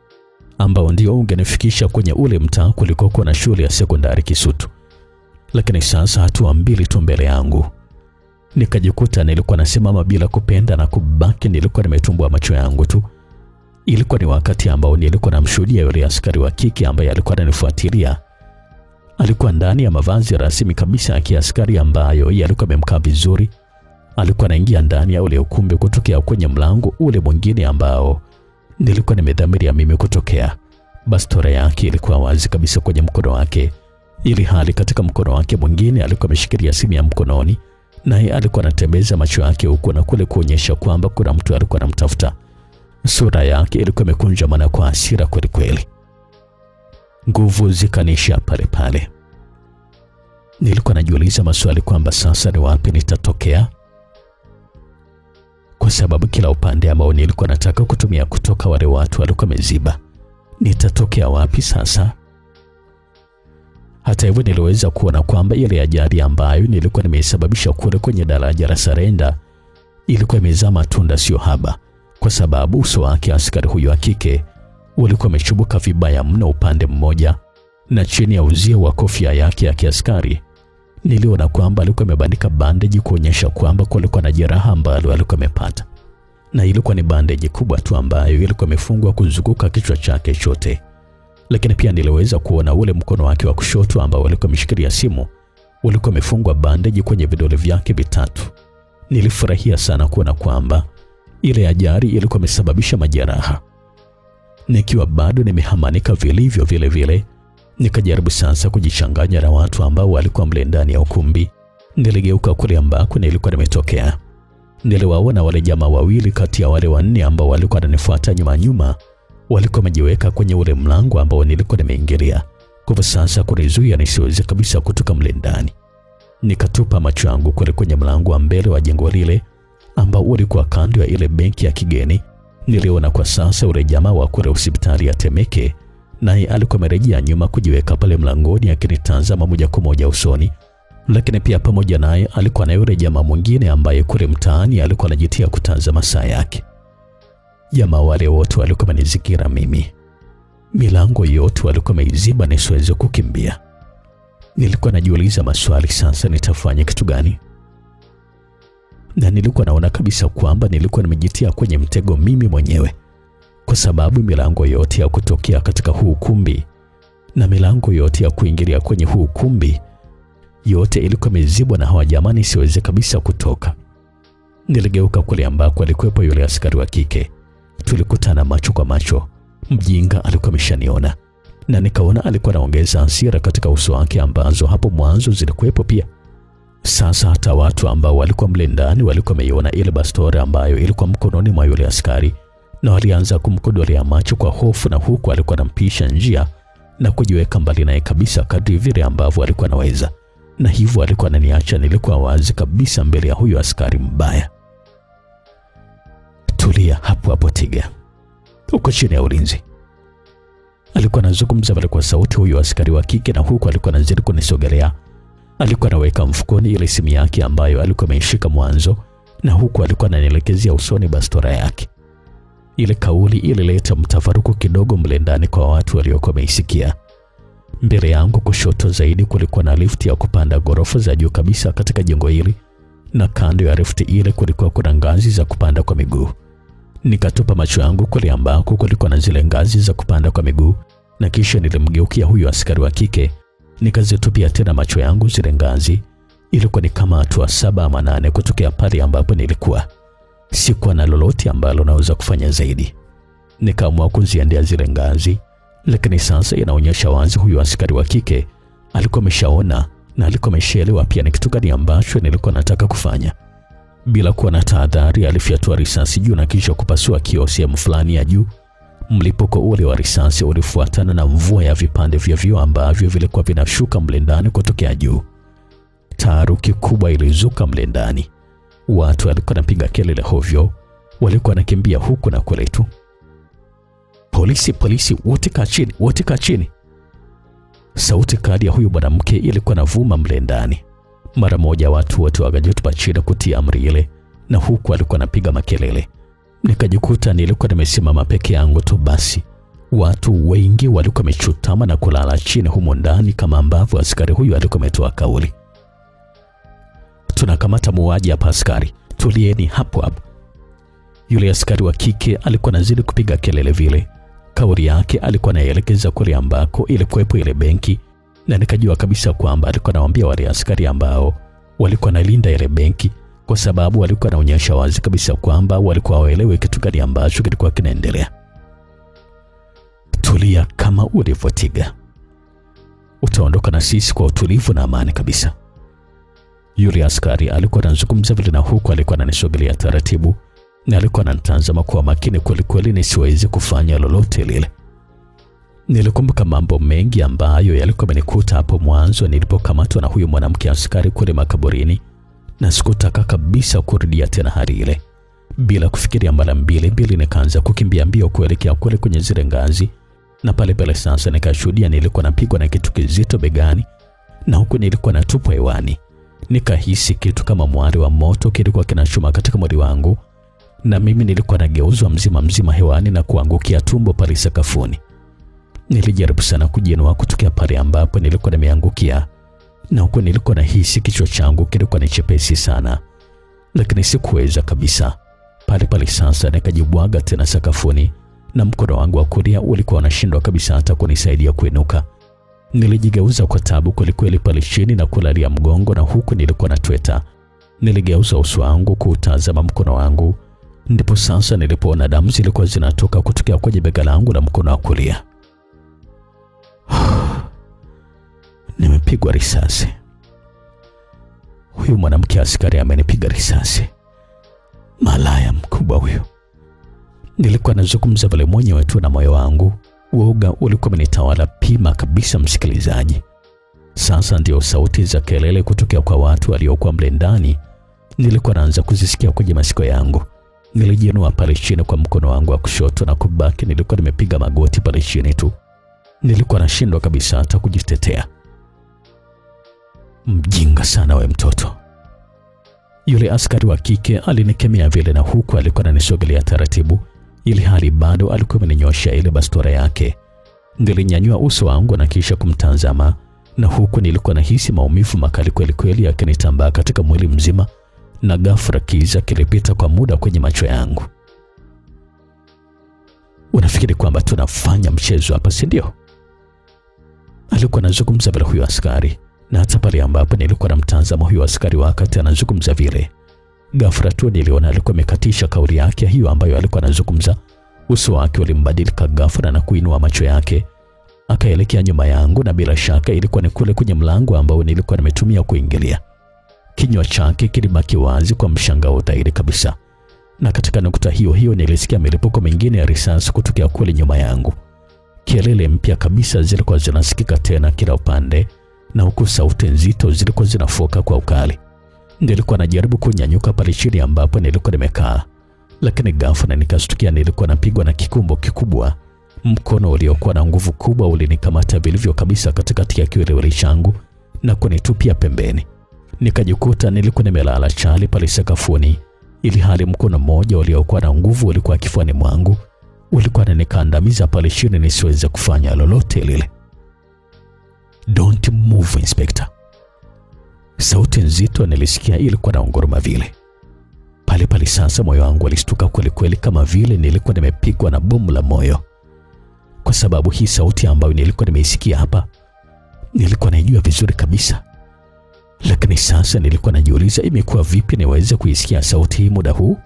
ambao ndio ungenifikisha kwenye ule mtaa kulikokuwa na shule ya sekondari Kisutu. Lakini sasa hatua mbili tu mbele yangu nikajikuta nilikuwa nasimama bila kupenda na kubaki. Nilikuwa nimetumbua macho yangu tu. Ilikuwa ni wakati ambao nilikuwa namshuhudia yule askari wa kike ambaye alikuwa ananifuatilia. Alikuwa ndani ya mavazi rasmi kabisa ya kiaskari ambayo yalikuwa yamemkaa vizuri. Alikuwa anaingia ndani ya ule ukumbi kutokea kwenye mlango ule mwingine ambao nilikuwa nimedhamiria mimi kutokea. Bastola yake ilikuwa wazi kabisa kwenye mkono wake, ili hali katika mkono wake mwingine alikuwa ameshikilia simu ya mkononi, naye alikuwa anatembeza macho yake huko na kule kuonyesha kwamba kuna mtu alikuwa anamtafuta. Sura yake ilikuwa imekunjamana kwa hasira kweli. Nguvu zikanisha pale. Nilikuwa najiuliza maswali kwamba sasa ni wapi nitatokea, kwa sababu kila upande ambao nilikuwa nataka kutumia kutoka wale watu walikuwa wameziba. Nitatokea wapi sasa? Hata hivyo niliweza kuona kwamba ile ajali ambayo nilikuwa nimeisababisha kule kwenye daraja la Sarenda ilikuwa imezaa matunda sio haba, kwa sababu uso wake askari huyo wa kike ulikuwa umechubuka vibaya mno upande mmoja, na chini ya uzio wa kofia yake ya kiaskari niliona kwamba alikuwa amebandika bandeji kuonyesha kwamba kulikuwa na jeraha ambalo alikuwa amepata, na ilikuwa ni bandeji kubwa tu ambayo ilikuwa imefungwa kuzunguka kichwa chake chote. Lakini pia niliweza kuona ule mkono wake wa kushoto ambao alikuwa ameshikilia simu ulikuwa umefungwa bandeji kwenye vidole vyake vitatu. Nilifurahia sana kuona kwamba ile ajali ilikuwa imesababisha majeraha. Nikiwa bado nimehamanika vilivyo vile vile, nikajaribu sasa kujichanganya na watu ambao walikuwa mle ndani ya ukumbi. Niligeuka kule ambako nilikuwa nimetokea. Niliwaona wale jamaa wawili kati ya wale wanne ambao walikuwa wananifuata nyuma walikuwa wamejiweka kwenye ule mlango ambao nilikuwa nimeingilia. Kwa sasa kunizuia nisiweze kabisa kutoka mle ndani. Nikatupa macho yangu kwenye mlango wa mbele wa jengo lile ambao ulikuwa kando ya ile benki ya kigeni. Niliona kwa sasa ule jamaa wa kule hospitali ya Temeke, naye alikuwa amerejea nyuma kujiweka pale mlangoni akinitazama moja kwa moja usoni. Lakini pia pamoja naye alikuwa na yule jamaa mwingine ambaye kule mtaani alikuwa anajitia kutazama saa yake. Jamaa wale wote walikuwa wamenizingira mimi. Milango yote walikuwa wameiziba nisiweze kukimbia. Nilikuwa najiuliza maswali, sasa nitafanya kitu gani? Na nilikuwa naona kabisa kwamba nilikuwa nimejitia kwenye mtego mimi mwenyewe, kwa sababu milango yote ya kutokea katika huu ukumbi na milango yote ya kuingilia kwenye huu ukumbi yote ilikuwa imezibwa na hawa jamaa nisiweze kabisa kutoka. Niligeuka kule ambako alikuwepo yule askari wa kike. Tulikutana macho kwa macho. Mjinga alikuwa ameshaniona, na nikaona alikuwa anaongeza hasira katika uso wake ambazo hapo mwanzo zilikuwepo pia. Sasa hata watu ambao walikuwa mle ndani walikuwa wameiona ile bastola ambayo ilikuwa mkononi mwa yule askari, na walianza kumkodolea macho kwa hofu, na huku alikuwa anampisha njia na kujiweka mbali naye kabisa kadri vile ambavyo alikuwa anaweza, na hivyo alikuwa ananiacha nilikuwa wazi kabisa mbele ya huyo askari mbaya. Tulia hapo hapo Tiga, uko chini ya ulinzi, alikuwa anazungumza pale kwa sauti huyo askari wa kike, na huku alikuwa anazidi kunisogelea. Alikuwa anaweka mfukoni ile simu yake ambayo alikuwa ameishika mwanzo, na huku alikuwa ananielekezea usoni bastola yake. Ile kauli ilileta mtafaruku kidogo mle ndani kwa watu waliokuwa wameisikia. Mbele yangu kushoto zaidi kulikuwa na lifti ya kupanda ghorofa za juu kabisa katika jengo hili, na kando ya lifti ile kulikuwa kuna ngazi za kupanda kwa miguu. Nikatupa macho yangu kule ambako kulikuwa na zile ngazi za kupanda kwa miguu, na kisha nilimgeukia huyo askari wa kike. Nikazitupia tena macho yangu zile ngazi. Ilikuwa ni kama hatua 7 ama 8 kutokea pale ambapo nilikuwa. Sikuwa na lolote ambalo naweza kufanya zaidi. Nikaamua kuziendea zile ngazi, lakini sasa inaonyesha wazi huyo askari wa kike alikuwa ameshaona na alikuwa ameshaelewa pia ni kitu gani ambacho nilikuwa nataka kufanya. Bila kuwa na tahadhari alifyatua risasi juu na kisha kupasua kioo sehemu fulani ya juu. Mlipuko ule wa risasi ulifuatana na mvua ya vipande vya vioo ambavyo vilikuwa vinashuka mle ndani kutokea juu. Taharuki kubwa ilizuka mle ndani. Watu walikuwa wanapiga kelele hovyo, walikuwa wanakimbia huku na kule tu. Polisi, polisi, wote kaa chini, wote kaa chini. Sauti kali ya huyu mwanamke ilikuwa inavuma mle ndani. Mara moja watu wote wakajitupa chini kutii amri ile, na huku walikuwa wanapiga makelele. Nikajikuta nilikuwa nimesimama peke yangu tu basi. Watu wengi walikuwa wamechutama na kulala chini humo ndani kama ambavyo askari huyu alikuwa ametoa kauli. Tunakamata muuaji hapa askari, tulieni hapo hapo. Yule askari wa kike alikuwa anazidi kupiga kelele vile. Kauli yake alikuwa anaelekeza kule ambako ilikuwepo ile benki, na nikajua kabisa kwamba alikuwa anawaambia wale askari ambao walikuwa nalinda ile benki, kwa sababu walikuwa wanaonyesha wazi kabisa kwamba walikuwa waelewe kitu gani ambacho kilikuwa kinaendelea. Tulia kama ulivyotiga, utaondoka na sisi kwa utulivu na amani kabisa. Yule askari alikuwa anazungumza vile, na huku alikuwa ananisogelea taratibu, na alikuwa ananitazama kwa makini kweli kweli nisiweze kufanya lolote lile. Nilikumbuka mambo mengi ambayo yalikuwa yamenikuta hapo mwanzo nilipokamatwa na huyu mwanamke askari kule makaburini, na sikutaka kabisa kurudia tena hali ile. Bila kufikiria mara mbili nikaanza kukimbia mbio kuelekea kule kwenye zile ngazi, na pale sasa nikashuhudia nilikuwa napigwa na kitu kizito begani, na huku nilikuwa natupwa hewani. Nikahisi kitu kama mwali wa moto kilikuwa kinachoma katika mwili wangu, na mimi nilikuwa nageuzwa mzima hewani na kuangukia tumbo pale sakafuni. Nilijaribu sana kujiinua kutokea pale ambapo nilikuwa nimeangukia, na huko nilikuwa nahisi kichwa changu kilikuwa ni chepesi sana, lakini sikuweza kabisa. Pale sasa nikajibwaga tena sakafuni, na mkono wangu wa kulia ulikuwa unashindwa kabisa hata kunisaidia kuinuka. Nilijigeuza kwa tabu kweli pale chini na kulalia mgongo, na huku nilikuwa natweta. Niligeuza uso wangu kuutazama mkono wangu, ndipo sasa nilipoona damu zilikuwa zinatoka kutokea kwenye bega langu la mkono wa kulia. Nimepigwa risasi. Huyu mwanamke askari amenipiga risasi. Malaya mkubwa huyu. Nilikuwa nazungumza vile mwenyewe tu na moyo wangu. Uoga ulikuwa umenitawala pima kabisa, msikilizaji. Sasa ndio sauti za kelele kutokea kwa watu waliokuwa mle ndani nilikuwa naanza kuzisikia kwenye masikio yangu. Nilijiinua pale chini kwa mkono wangu wa kushoto na kubaki nilikuwa nimepiga magoti pale chini tu. Nilikuwa nashindwa kabisa hata kujitetea. Mjinga sana we mtoto. Yule askari wa kike alinikemea vile, na huku alikuwa ananisogelea taratibu, ili hali bado alikuwa amenyosha ile bastora yake. Nilinyanyua uso wangu na kisha kumtazama, na huku nilikuwa nahisi maumivu makali kweli yakinitambaa katika mwili mzima, na ghafla kiza kilipita kwa muda kwenye macho yangu. Unafikiri kwamba tunafanya mchezo hapa, si ndio? Alikuwa anazungumza vile huyo askari, na hata pale ambapo nilikuwa namtazama huyo askari wakati anazungumza vile, ghafla tu niliona alikuwa amekatisha kauli yake hiyo ambayo alikuwa anazungumza. Uso wake ulimbadilika ghafla na kuinua macho yake akaelekea nyuma yangu, na bila shaka ilikuwa ni kule kwenye mlango ambao nilikuwa nimetumia kuingilia. Kinywa chake kilibaki wazi kwa mshangao dhahiri kabisa, na katika nukta hiyo nilisikia milipuko mingine ya risasi kutokea kule nyuma yangu. Kelele mpya kabisa zilikuwa zinasikika tena kila upande, na huku sauti nzito zilikuwa zinafoka kwa ukali. Nilikuwa najaribu kunyanyuka pale chini ambapo nilikuwa nimekaa, lakini ghafla nikastukia nilikuwa napigwa na kikumbo kikubwa. Mkono uliokuwa na nguvu kubwa ulinikamata vilivyo kabisa katikati ya kiwiliwili changu na kunitupia pembeni. Nikajikuta nilikuwa nimelala chali pale sakafuni, ili hali mkono mmoja uliokuwa na nguvu ulikuwa kifuani mwangu, ulikuwa unanikandamiza pale chini nisiweze kufanya lolote lile. Don't move, Inspector. Sauti nzito nilisikia ilikuwa na nguruma vile. Pale sasa moyo wangu ulistuka kweli kama vile nilikuwa nimepigwa na bomu la moyo. Kwa sababu hii sauti ambayo nilikuwa nimeisikia hapa, nilikuwa naijua vizuri kabisa. Lakini sasa nilikuwa najiuliza imekuwa vipi niweze kuisikia sauti hii muda huu.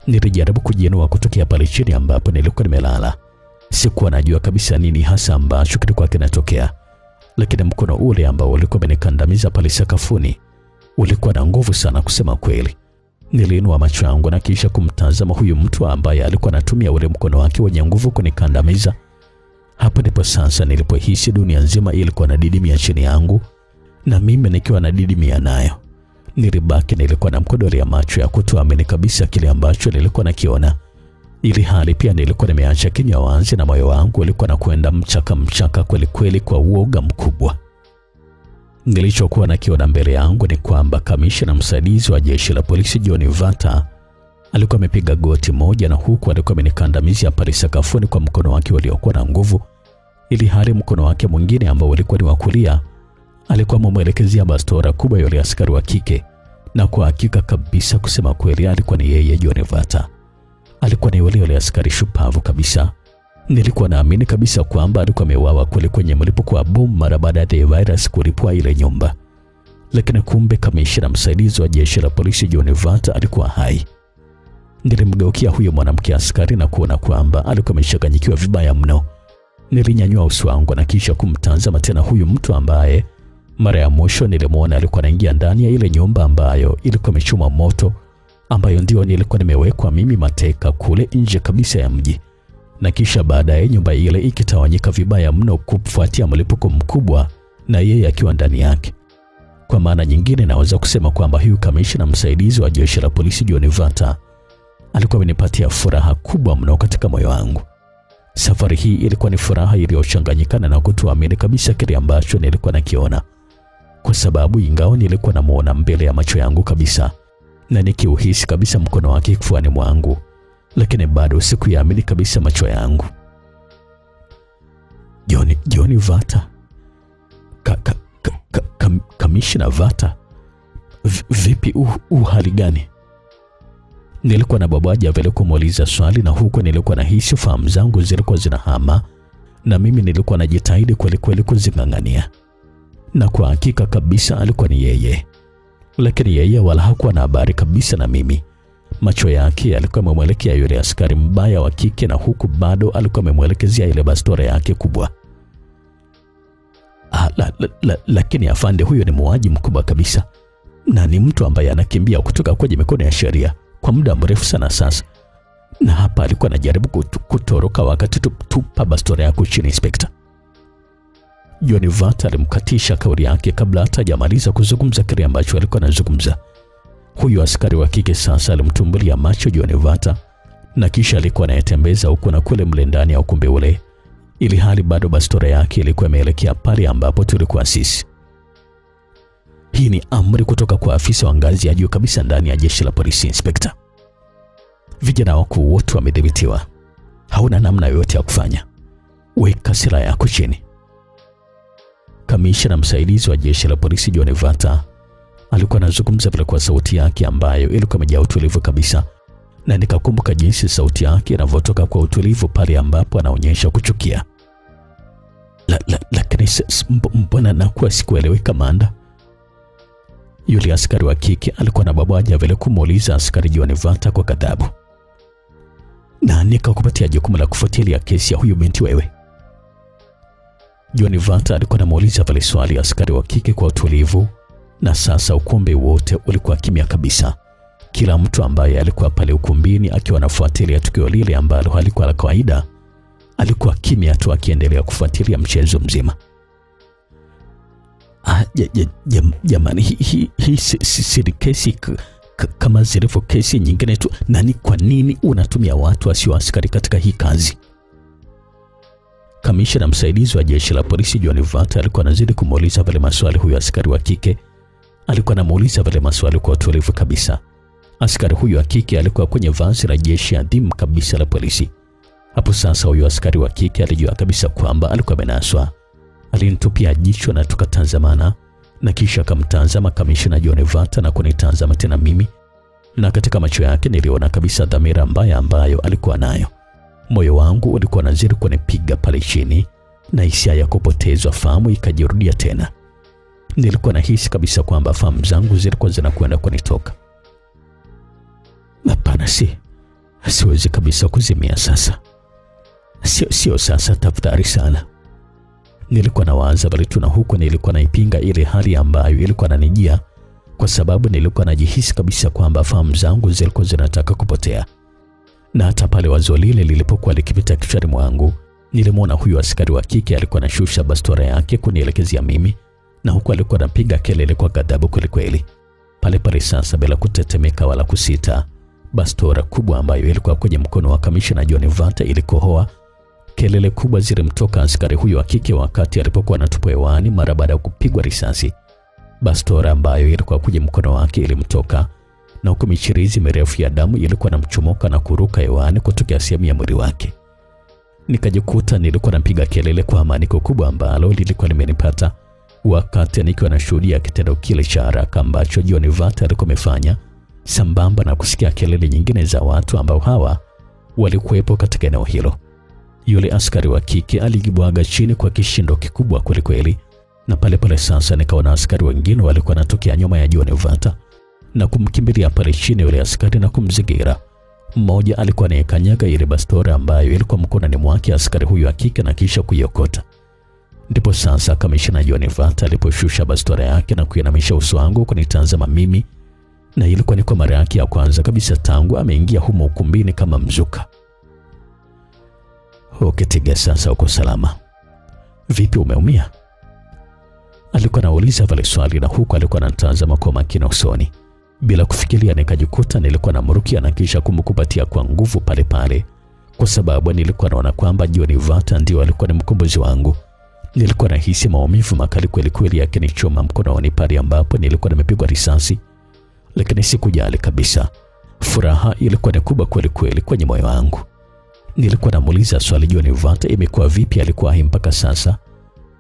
Nilijaribu kujiinua kutokea pale chini ambapo nilikuwa nimelala. Sikuwa najua kabisa nini hasa ambacho kilikuwa kinatokea, lakini mkono ule ambao ulikuwa umenikandamiza pale sakafuni ulikuwa na nguvu sana kusema kweli. Niliinua macho yangu na kisha kumtazama huyu mtu ambaye alikuwa anatumia ule mkono wake wenye nguvu kunikandamiza. Hapo ndipo sasa nilipohisi dunia nzima ilikuwa inadidimia chini yangu, na mimi nikiwa nadidimia nayo. Nilikuwa na mkodolea macho ya kutoamini kabisa kile ambacho nilikuwa nakiona, ili hali pia nilikuwa nimeacha kinywa wazi na moyo wangu ulikuwa na kwenda mchaka kweli kwa uoga mkubwa. Nilichokuwa nakiona mbele yangu ni kwamba kamishna msaidizi wa jeshi la polisi John Vata alikuwa amepiga goti moja, na huku alikuwa amenikandamizia pale sakafuni kwa mkono wake uliokuwa na nguvu, ili hali mkono wake mwingine ambao ulikuwa ni wa kulia alikuwa amemwelekezea bastora kubwa yule askari wa kike. Na kwa hakika kabisa, kusema kweli, alikuwa ni yeye John Vata. Alikuwa ni yule askari shupavu kabisa. Nilikuwa naamini kabisa kwamba alikuwa ameuawa kwenye mlipuko wa bomu mara baada ya virus kulipua ile nyumba. Lakini kumbe kamishna msaidizi wa jeshi la polisi John Vata alikuwa hai. Nilimgeukia huyo mwanamke askari na kuona kwamba alikuwa ameshaganyikiwa vibaya mno. Nilinyanyua uso wangu na kisha kumtazama tena huyu mtu ambaye mara ya mwisho nilimuona alikuwa anaingia ndani ya ile nyumba ambayo ilikuwa imechoma moto, ambayo ndio nilikuwa nimewekwa mimi mateka kule nje kabisa ya mji. na kisha baadaye nyumba ile ikitawanyika vibaya mno kufuatia mlipuko mkubwa na yeye akiwa ndani yake. Kwa maana nyingine naweza kusema kwamba huyu kamishna msaidizi wa jeshi la polisi John Vata alikuwa amenipatia furaha kubwa mno katika moyo wangu. Safari hii ilikuwa ni furaha iliyochanganyikana na kutoamini kabisa kile ambacho nilikuwa nakiona, kwa sababu ingawa nilikuwa namuona mbele ya macho yangu kabisa na nikiuhisi kabisa mkono wake kifuani mwangu, lakini bado sikuyaamini kabisa macho yangu. John Vata, kamishna Vata, vipi, hali gani? Nilikuwa na babaja vile kumuuliza swali, na huko nilikuwa nahisi fahamu zangu zilikuwa zinahama, na mimi nilikuwa najitahidi kweli kweli kuzingangania. Na kwa hakika kabisa alikuwa ni yeye, lakini yeye wala hakuwa na habari kabisa na mimi. Macho yake yalikuwa yamemwelekea yule askari mbaya wa kike, na huku bado alikuwa amemwelekezea ile bastola yake kubwa. Lakini afande, huyo ni muuaji mkubwa kabisa, na ni mtu ambaye anakimbia kutoka kwenye mikono ya sheria kwa muda mrefu sana sasa, na hapa alikuwa anajaribu kutoroka wakati tupa bastola yako chini, Inspector. John Vata alimkatisha kauli yake kabla hata hajamaliza kuzungumza kile ambacho alikuwa anazungumza. Huyu askari wa kike sasa alimtumbulia macho John Vata, na kisha alikuwa anayetembeza huko na kule mle ndani ya ukumbi ule, ili hali bado bastola yake ilikuwa imeelekea pale ambapo tulikuwa sisi. Hii ni amri kutoka kwa afisa wa ngazi ya juu kabisa ndani ya jeshi la polisi, Inspector. Vijana wako wote wamedhibitiwa. Hauna namna yoyote ya kufanya. Weka silaha yako chini. Kamishna msaidizi wa jeshi la polisi John Vata alikuwa anazungumza vile kwa sauti yake ambayo ilikuwa imejaa utulivu kabisa, na nikakumbuka jinsi sauti yake inavyotoka kwa utulivu pale ambapo anaonyesha kuchukia. Lakini mbona nakuwa sikuelewi, kamanda? Yule askari wa kike alikuwa na babaja vile kumuuliza askari John Vata kwa ghadhabu. Na nikakupatia jukumu la kufuatilia kesi ya huyu binti wewe? John Vata alikuwa anamuuliza vile swali askari wa kike kwa utulivu, na sasa ukumbi wote ulikuwa kimya kabisa. Kila mtu ambaye alikuwa pale ukumbini akiwa anafuatilia tukio lile ambalo halikuwa la kawaida alikuwa kimya tu, akiendelea kufuatilia mchezo mzima. Jamani, hii si kesi kama zilivyo kesi nyingine tu. Nani, kwa nini unatumia watu wasio askari katika hii kazi? Kamishna msaidizi wa jeshi la polisi John Vata alikuwa anazidi kumuuliza vile maswali. Huyo askari wa kike alikuwa anamuuliza vile maswali kwa utulivu kabisa. Askari huyo wa kike alikuwa kwenye vazi la jeshi adhimu kabisa la polisi. Hapo sasa huyo askari wa kike alijua kabisa kwamba alikuwa amenaswa. Alinitupia jicho na tukatazamana, na kisha akamtazama kamishna John Vata na kunitazama tena mimi, na katika macho yake niliona kabisa dhamira mbaya ambayo alikuwa nayo. Moyo wangu ulikuwa unazidi kunipiga pale chini, na hisia ya kupotezwa fahamu ikajirudia tena. Nilikuwa nahisi kabisa kwamba fahamu zangu zilikuwa zinakwenda kunitoka. Hapana, siwezi kabisa kuzimia sasa. Sio sasa, tafadhali sana. Nilikuwa nawaza bali tu, na huko nilikuwa naipinga ile hali ambayo ilikuwa inanijia, kwa sababu nilikuwa najihisi kabisa kwamba fahamu zangu zilikuwa zinataka kupotea. Na hata pale wazo lile lilipokuwa likipita kichwani mwangu, nilimwona huyu askari wa kike alikuwa anashusha bastola yake kunielekezea mimi, na huko alikuwa anapiga kelele kwa ghadhabu kweli kweli. Pale pale sasa, bila kutetemeka wala kusita, bastola kubwa ambayo ilikuwa kwenye mkono wa kamishna John Vata ilikohoa. Kelele kubwa zilimtoka askari huyo wa kike wakati alipokuwa anatupwa hewani mara baada ya kupigwa risasi. Bastola ambayo ilikuwa kwenye mkono wake ilimtoka, na huko michirizi mirefu ya damu ilikuwa inamchomoka na kuruka hewani kutokea sehemu ya mwili wake. Nikajikuta nilikuwa napiga kelele kwa maniko kubwa ambalo lilikuwa limenipata wakati nikiwa nashuhudia kitendo kile cha haraka ambacho John Vata alikuwa amefanya, sambamba na kusikia kelele nyingine za watu ambao hawa walikuwepo katika eneo hilo. Yule askari wa kike alijibwaga chini kwa kishindo kikubwa kweli kweli, na pale pale sasa nikaona askari wengine walikuwa wanatokea nyuma ya John Vata na kumkimbilia pale chini yule askari na kumzingira. Mmoja alikuwa anayekanyaga ile bastola ambayo ilikuwa mkononi mwake askari huyo wa kike na kisha kuiokota. Ndipo sasa kamishna John Vata aliposhusha bastola yake na kuinamisha uso wangu kunitazama mimi, na ilikuwa ni kwa mara yake ya kwanza kabisa tangu ameingia humo ukumbini kama mzuka. Ukitiga sasa uko salama. Vipi, umeumia? Alikuwa anauliza vile swali na huku alikuwa anatazama kwa makini usoni. Bila kufikiria nikajikuta nilikuwa namrukia na kisha kumkupatia kwa nguvu pale pale, kwa sababu nilikuwa naona kwamba John Vata ndio alikuwa ni mkombozi wangu. Nilikuwa nahisi maumivu makali kweli kweli yakinichoma mkononi pale ambapo nilikuwa nimepigwa risasi, lakini sikujali kabisa. Furaha ilikuwa ni kubwa kweli kweli kwenye moyo wangu. Nilikuwa namuuliza swali, John Vata imekuwa vipi, alikuwa hai mpaka sasa?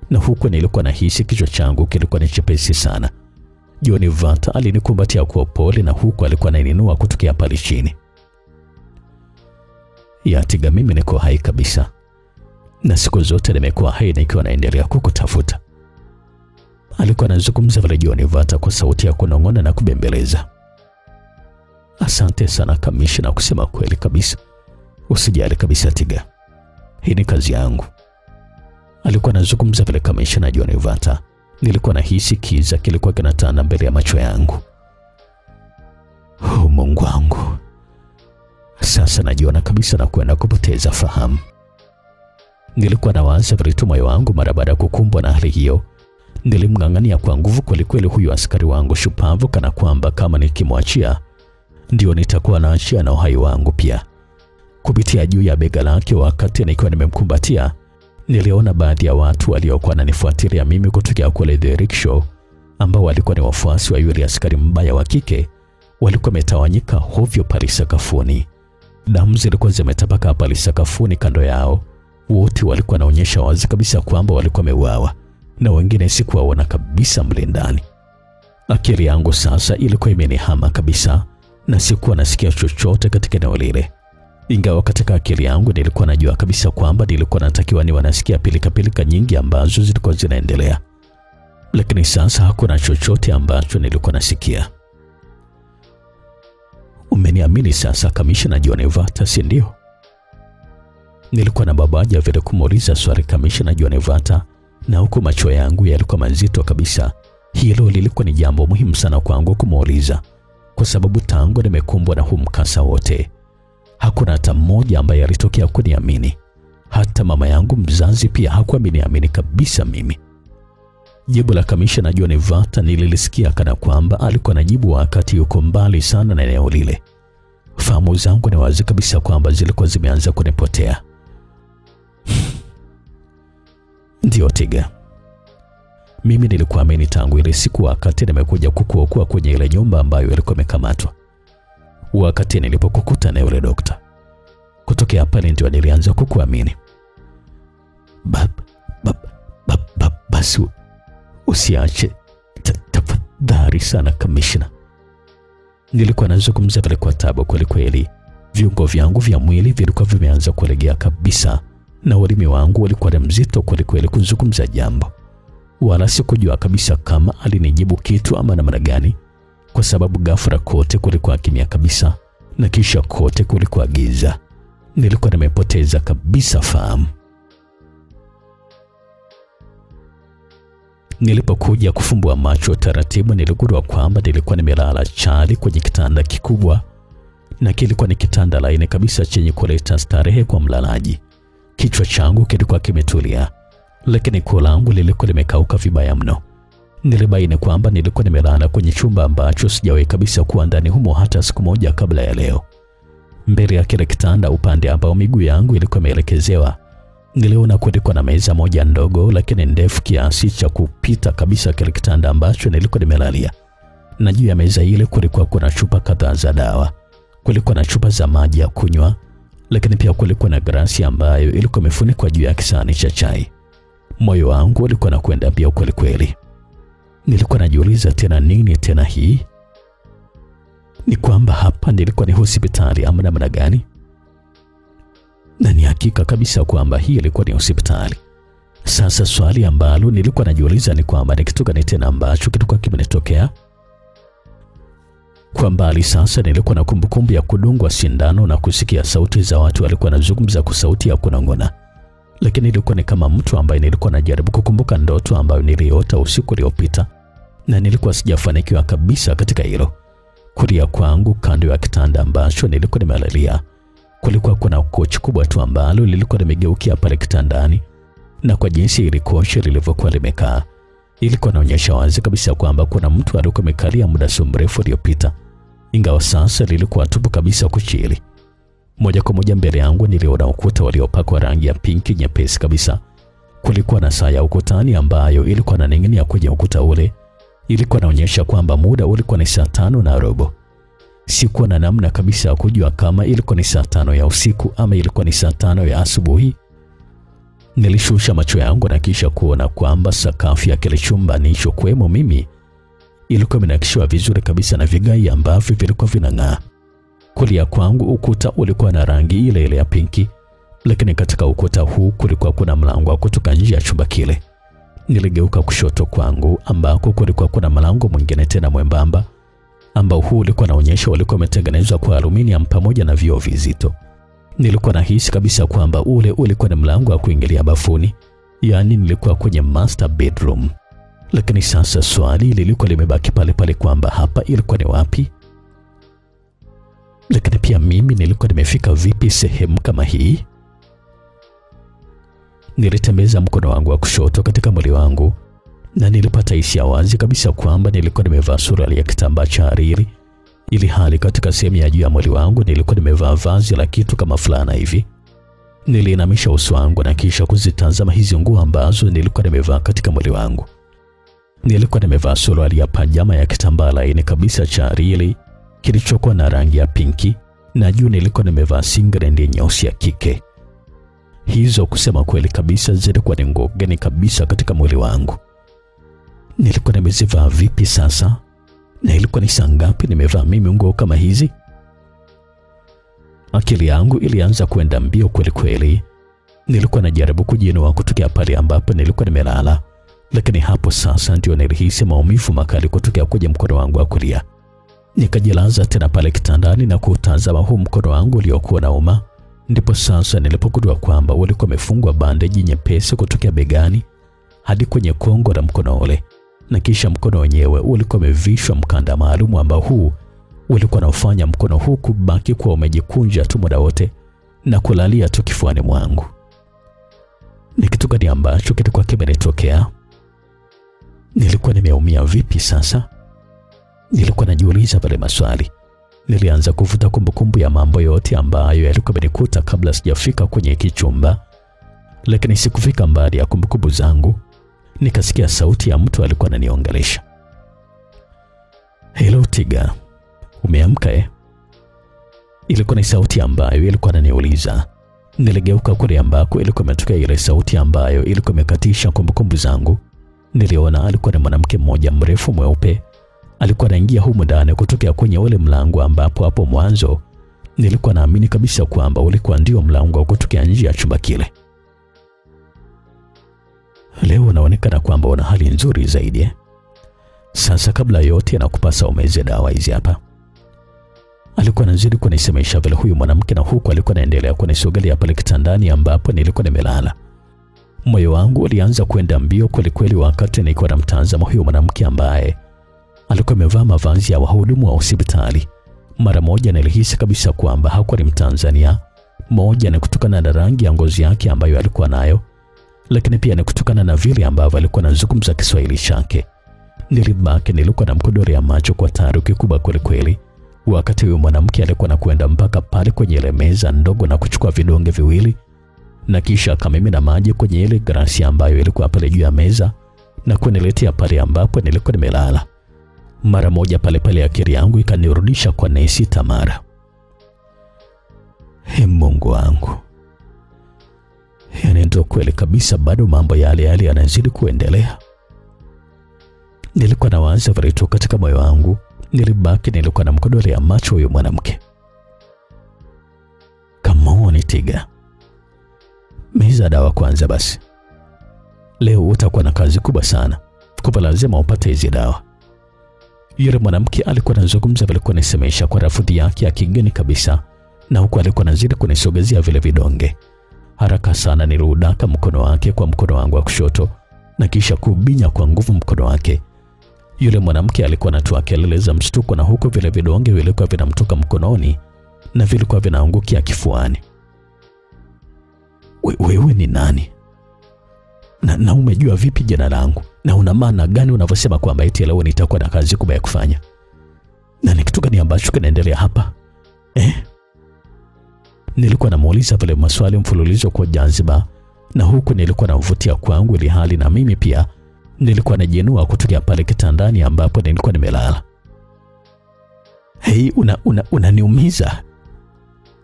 Na huku nilikuwa nahisi kichwa changu kilikuwa ni chepesi sana. John Vata alinikumbatia kwa upole na huku alikuwa ananinua kutokea pale chini. Tiga, mimi niko hai kabisa. Na siku zote nimekuwa hai nikiwa naendelea kukutafuta. Alikuwa anazungumza vile John Vata kwa sauti ya kunong'ona na kubembeleza. Asante sana kamishna, kusema kweli kabisa. Usijali kabisa Tiga. Hii ni kazi yangu. Alikuwa anazungumza vile kamishna John Vata. Nilikuwa nahisi kiza kilikuwa kinatanda mbele ya macho yangu. Mungu wangu. Sasa najiona kabisa na kwenda kupoteza fahamu. Nilikuwa nawaza vile tu moyo wangu mara baada ya kukumbwa na hali hiyo. Nilimng'ang'ania kwa nguvu kweli kweli huyu askari wangu shupavu, kana kwamba kama nikimwachia ndio nitakuwa naachia na uhai wangu pia. Kupitia juu ya bega lake wakati nikiwa nimemkumbatia, niliona baadhi ya watu waliokuwa wananifuatilia mimi kutokea kule The Rickshaw, ambao walikuwa ni wafuasi wa yule askari mbaya wa kike, walikuwa wametawanyika hovyo pale sakafuni. Damu zilikuwa zimetapaka pale sakafuni kando yao. Wote walikuwa wanaonyesha wazi kabisa kwamba walikuwa wameuawa, na wengine sikuwaona kabisa mle ndani. Akili yangu sasa ilikuwa imenihama kabisa na sikuwa nasikia chochote katika eneo lile. Ingawa katika akili yangu nilikuwa najua kabisa kwamba nilikuwa natakiwa ni wanasikia pilika nyingi ambazo zilikuwa zinaendelea. Lakini sasa hakuna chochote ambacho nilikuwa nasikia. Umeniamini sasa kamishna John Vata, si ndio? Nilikuwa na babaja vile kumuuliza swali kamishna John Vata, na huku macho yangu yalikuwa mazito kabisa. Hilo lilikuwa ni jambo muhimu sana kwangu kumuuliza, kwa sababu tangu nimekumbwa na huu mkasa wote hakuna hata mmoja ambaye alitokea kuniamini. Hata mama yangu mzazi pia hakuamini kabisa mimi. Jibu la kamishna John Vata nililisikia kana kwamba alikuwa anajibu wakati yuko mbali sana na eneo lile. Fahamu zangu ni wazi kabisa kwamba zilikuwa zimeanza kunipotea. Ndio Tiga. Mimi nilikuamini tangu ile siku wakati nimekuja kukuokoa kwenye ile nyumba ambayo ilikuwa imekamatwa. Wakati nilipokukuta na yule dokta. Kutokea pale ndio nilianza kukuamini. Basi usiache tafadhali sana kamishna. Nilikuwa nazungumza vile kwa tabu kweli kweli. Viungo vyangu vya mwili vilikuwa vimeanza kulegea kabisa, na ulimi wangu ulikuwa mzito kweli kweli kuzungumza jambo. Wala sikujua kabisa kama alinijibu kitu ama namna gani, kwa sababu ghafla kote kulikuwa kimya kabisa na kisha kote kulikuwa giza. Nilikuwa nimepoteza kabisa fahamu. Nilipokuja kufumbua macho taratibu, niligundua kwamba nilikuwa nimelala chali kwenye kitanda kikubwa, na kilikuwa ni kitanda laini kabisa chenye kuleta starehe kwa mlalaji. Kichwa changu kilikuwa kimetulia, lakini koo langu lilikuwa limekauka vibaya mno. Nilibaini kwamba nilikuwa nimelala kwenye chumba ambacho sijawahi kabisa kuwa ndani humo hata siku moja kabla ya leo. Mbele ya kile kitanda, upande ambao miguu yangu ilikuwa imeelekezewa, niliona kulikuwa na meza moja ndogo lakini ndefu kiasi cha kupita kabisa kile kitanda ambacho nilikuwa nimelalia. Na juu ya meza ile kulikuwa kuna chupa kadhaa za dawa. Kulikuwa na chupa za maji ya kunywa, lakini pia kulikuwa na glasi ambayo ilikuwa imefunikwa juu ya kisahani cha chai. Moyo wangu ulikuwa nakwenda mbio kweli kweli. Nilikuwa najiuliza tena, nini tena hii? Ni kwamba hapa nilikuwa ni hospitali ama namna gani? Na ni hakika kabisa kwamba hii ilikuwa ni hospitali. Sasa swali ambalo nilikuwa najiuliza ni kwamba ni kitu gani tena ambacho kilikuwa kimenitokea? Kwa mbali sasa nilikuwa na kumbukumbu ya kudungwa sindano na kusikia sauti za watu walikuwa wanazungumza kwa sauti ya kunong'ona. Lakini ilikuwa ni kama mtu ambaye nilikuwa najaribu kukumbuka ndoto ambayo niliota usiku uliopita, na nilikuwa sijafanikiwa kabisa katika hilo. Kulia kwangu kando ya kitanda ambacho nilikuwa nimelalia, Kulikuwa kuna kochi kubwa tu ambalo lilikuwa limegeukia pale kitandani, na kwa jinsi ile kochi lilivyokuwa limekaa, ilikuwa inaonyesha wazi kabisa kwamba kuna mtu alikuwa amekalia muda si mrefu uliopita, ingawa sasa lilikuwa tupu kabisa kochi hili. Moja kwa moja mbele yangu niliona ukuta uliopakwa rangi ya pinki nyepesi kabisa. Kulikuwa na saa ya ukutani ambayo ilikuwa inaning'inia kwenye ukuta ule. Ilikuwa inaonyesha kwamba muda ulikuwa ni saa 5:15. Sikuwa na namna kabisa ya kujua kama ilikuwa ni saa 5 ya usiku ama ilikuwa ni saa 5 ya asubuhi. Nilishusha macho yangu na kisha kuona kwamba sakafu ya kile chumba nilichokuwemo mimi ilikuwa imenakishiwa vizuri kabisa na vigai ambavyo vilikuwa vinang'aa. Kulia kwangu ukuta ulikuwa na rangi ile ile ya pinki, lakini katika ukuta huu kulikuwa kuna mlango wa kutoka nje ya chumba kile. Niligeuka kushoto kwangu ambako kulikuwa kuna mlango mwingine tena mwembamba, ambao huu ulikuwa unaonyesha ulikuwa umetengenezwa kwa aluminium pamoja na vioo vizito. Nilikuwa nahisi kabisa kwamba ule ulikuwa ni mlango wa kuingilia bafuni, yaani nilikuwa kwenye master bedroom. Lakini sasa swali lilikuwa limebaki pale pale kwamba hapa ilikuwa ni wapi? Lakini pia mimi nilikuwa nimefika vipi sehemu kama hii? Nilitembeza mkono wangu wa kushoto katika mwili wangu na nilipata hisia wazi kabisa kwamba nilikuwa nimevaa suruali ya kitambaa cha hariri, ili hali katika sehemu ya juu ya mwili wangu nilikuwa nimevaa vazi la kitu kama fulana hivi. Niliinamisha uso wangu na kisha kuzitazama hizi nguo ambazo nilikuwa nimevaa katika mwili wangu. Nilikuwa nimevaa suruali ya pajama ya kitambaa laini kabisa cha hariri kilichokuwa na rangi ya pinki, na juu nilikuwa nimevaa singlet nyeusi ya kike. Hizo kusema kweli kabisa zilikuwa ni nguo gani kabisa katika mwili wangu. Nilikuwa nimezivaa vipi sasa? Na ilikuwa ni saa ngapi nimevaa mimi nguo kama hizi? Akili yangu ilianza kwenda mbio kweli kweli. Nilikuwa najaribu kujiinua kutokea pale ambapo nilikuwa nimelala, lakini hapo sasa ndio nilihisi maumivu makali kutokea kwenye mkono wangu wa kulia. Nikajilaza tena pale kitandani na kutazama huu mkono wangu uliokuwa nauma. Ndipo sasa nilipogundua kwamba ulikuwa umefungwa bandeji nyepesi kutokea begani hadi kwenye kongo la mkono ule, na kisha mkono wenyewe ulikuwa umevishwa mkanda maalum ambao huu ulikuwa unafanya mkono huu kubaki kwa umejikunja tu muda wote na kulalia tu kifuani mwangu. Ni kitu gani ambacho kilikuwa kimenitokea? Nilikuwa nimeumia vipi sasa? Nilikuwa najiuliza pale maswali. Nilianza kuvuta kumbukumbu ya mambo yote ambayo yalikuwa yamenikuta kabla sijafika kwenye kichumba, lakini sikufika mbali ya kumbukumbu zangu. Nikasikia sauti ya mtu alikuwa ananiongelesha. "Hello Tiga, umeamka eh?" Ilikuwa ni sauti ambayo ilikuwa inaniuliza. Niligeuka kule ambako ilikuwa imetokea ile sauti ambayo ilikuwa imekatisha kumbukumbu zangu. Niliona alikuwa ni mwanamke mmoja mrefu mweupe. Alikuwa anaingia humu ndani kutokea kwenye ule mlango ambapo hapo mwanzo nilikuwa naamini kabisa kwamba ulikuwa ndio mlango wa kutokea nje ya chumba kile. "Leo unaonekana kwamba una hali nzuri zaidi eh? Sasa kabla yote nakupasa umeze dawa hizi hapa." Alikuwa anazidi kunisemesha vile huyu mwanamke, na huku alikuwa anaendelea kunisogelea pale kitandani ambapo nilikuwa nimelala. Moyo wangu ulianza kwenda mbio kweli kweli wakati nilikuwa namtazama huyu mwanamke ambaye alikuwa amevaa mavazi ya wahudumu wa hospitali. Mara moja nilihisi kabisa kwamba hakuwa ni Mtanzania. Moja ni kutokana na rangi ya ngozi yake ambayo alikuwa nayo, lakini pia ni kutokana na vile ambavyo alikuwa anazungumza Kiswahili chake. Nilikuwa na mkodorea macho kwa taharuki kubwa kweli kweli wakati huyu mwanamke alikuwa anakwenda mpaka pale kwenye ile meza ndogo na kuchukua vidonge viwili, na kisha akamimina maji kwenye ile glasi ambayo ilikuwa pale juu ya meza na kuniletea pale ambapo nilikuwa nimelala. Mara moja pale pale akili yangu ikanirudisha kwa nesi Tamara. Mungu wangu, yaani ndio kweli kabisa bado mambo yale yale yanazidi kuendelea. Nilikuwa nawaza vitu katika moyo wangu. Nilikuwa na mkodolea macho huyo mwanamke. "Come on Tiga, meza dawa kwanza basi. Leo utakuwa na kazi kubwa sana. Kwa lazima upate hizi dawa." Yule mwanamke alikuwa anazungumza, alikuwa anisemesha kwa rafudhi yake ya kigeni kabisa, na huku alikuwa anazidi kunisogezea vile vidonge. Haraka sana niliudaka mkono wake kwa mkono wangu wa kushoto na kisha kubinya kwa nguvu mkono wake. Yule mwanamke alikuwa anatoa kelele za mshtuko, na huko vile vidonge vilikuwa vinamtoka mkononi na vilikuwa vinaangukia kifuani. Wewe ni nani? Na umejua vipi jina langu? Na una maana gani unavyosema kwamba eti leo nitakuwa na kazi kubwa ya kufanya? Na ni kitu gani ambacho kinaendelea hapa? Nilikuwa namuuliza vile maswali mfululizo kwa jaziba, na huku nilikuwa namvutia kwangu, ili hali na mimi pia nilikuwa najiinua kutoka pale kitandani ambapo nilikuwa nimelala. Unaniumiza.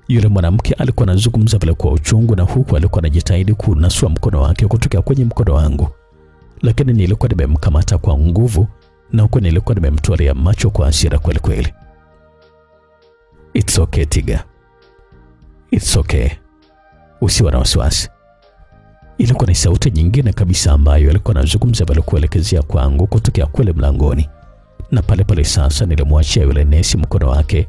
Yule mwanamke alikuwa anazungumza vile kwa uchungu, na huku alikuwa anajitahidi kunasua mkono wake kutoka kwenye mkono wangu. Lakini nilikuwa nimemkamata kwa nguvu, na huku nilikuwa nimemtolea macho kwa hasira kweli kweli. It's okay Tiga. It's okay. Usiwe na wasiwasi. Ilikuwa ni sauti nyingine kabisa ambayo alikuwa anazungumza vile kuelekezea kwangu kutoka kule mlangoni. Na pale pale sasa nilimwachia yule nesi mkono wake,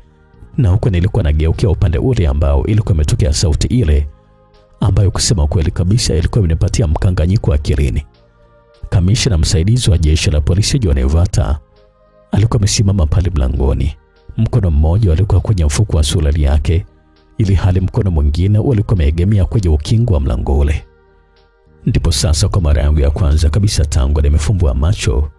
na huko nilikuwa nageukia upande ule ambao ilikuwa imetokea sauti ile ambayo kusema kweli kabisa ilikuwa imenipatia mkanganyiko akilini. Kamishna msaidizi wa jeshi la polisi John Evata alikuwa amesimama pale mlangoni. Mkono mmoja ulikuwa kwenye mfuko wa suruali yake, ili hali mkono mwingine ulikuwa umeegemea kwenye ukingo wa mlango ule. Ndipo sasa kwa mara yangu ya kwanza kabisa tangu nimefumbua macho,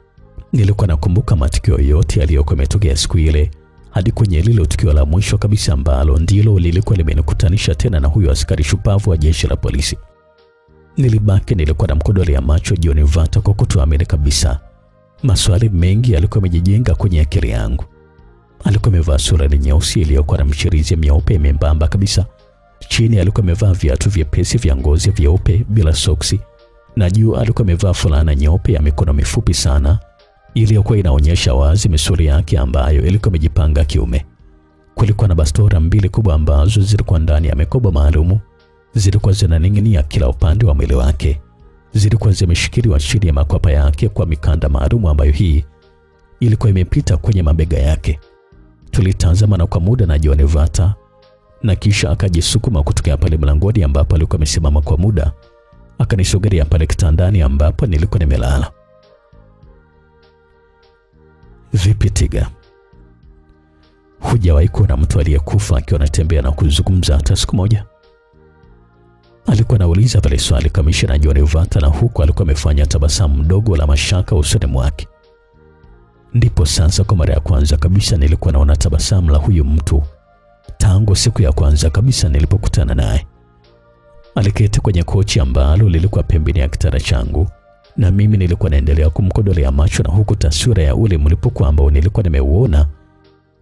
nilikuwa nakumbuka matukio yote yaliyokuwa yametokea siku ile hadi kwenye lile tukio la mwisho kabisa ambalo ndilo lilikuwa limenikutanisha tena na huyo askari shupavu wa jeshi la polisi. Nilikuwa namkodolea macho John Evata kwa kutoamini kabisa. Maswali mengi yalikuwa yamejijenga kwenye akili yangu. Alikuwa amevaa suruali nyeusi iliyokuwa na michirizi myeupe membamba kabisa. Chini alikuwa amevaa viatu vyepesi vya ngozi vyeupe bila soksi, na juu alikuwa amevaa fulana nyeupe ya mikono mifupi sana iliyokuwa inaonyesha wazi misuli yake ambayo ilikuwa imejipanga kiume. Kulikuwa na bastola mbili kubwa ambazo zilikuwa ndani ya mikoba maalumu, zilikuwa zinaning'inia kila upande wa mwili wake. Zilikuwa zimeshikiliwa chini ya makwapa yake kwa mikanda maalumu ambayo hii ilikuwa imepita kwenye mabega yake. Tulitazamana kwa muda na John Evata, na kisha akajisukuma kutoka pale mlangoni ambapo alikuwa amesimama kwa muda, akanisogelea pale kitandani ambapo nilikuwa nimelala. Vipi Tiga? Hujawahi kuona mtu aliyekufa akiwa anatembea na kuzungumza hata siku moja? Alikuwa anauliza pale swali kamishna John Evata, na huku alikuwa amefanya tabasamu dogo la mashaka usoni mwake. Ndipo sasa kwa mara ya kwanza kabisa nilikuwa naona tabasamu la huyu mtu tangu siku ya kwanza kabisa nilipokutana naye. Aliketi kwenye kochi ambalo lilikuwa pembeni ya kitanda changu, na mimi nilikuwa naendelea kumkodolea macho, na huku taswira ya ule mlipuko ambao nilikuwa nimeuona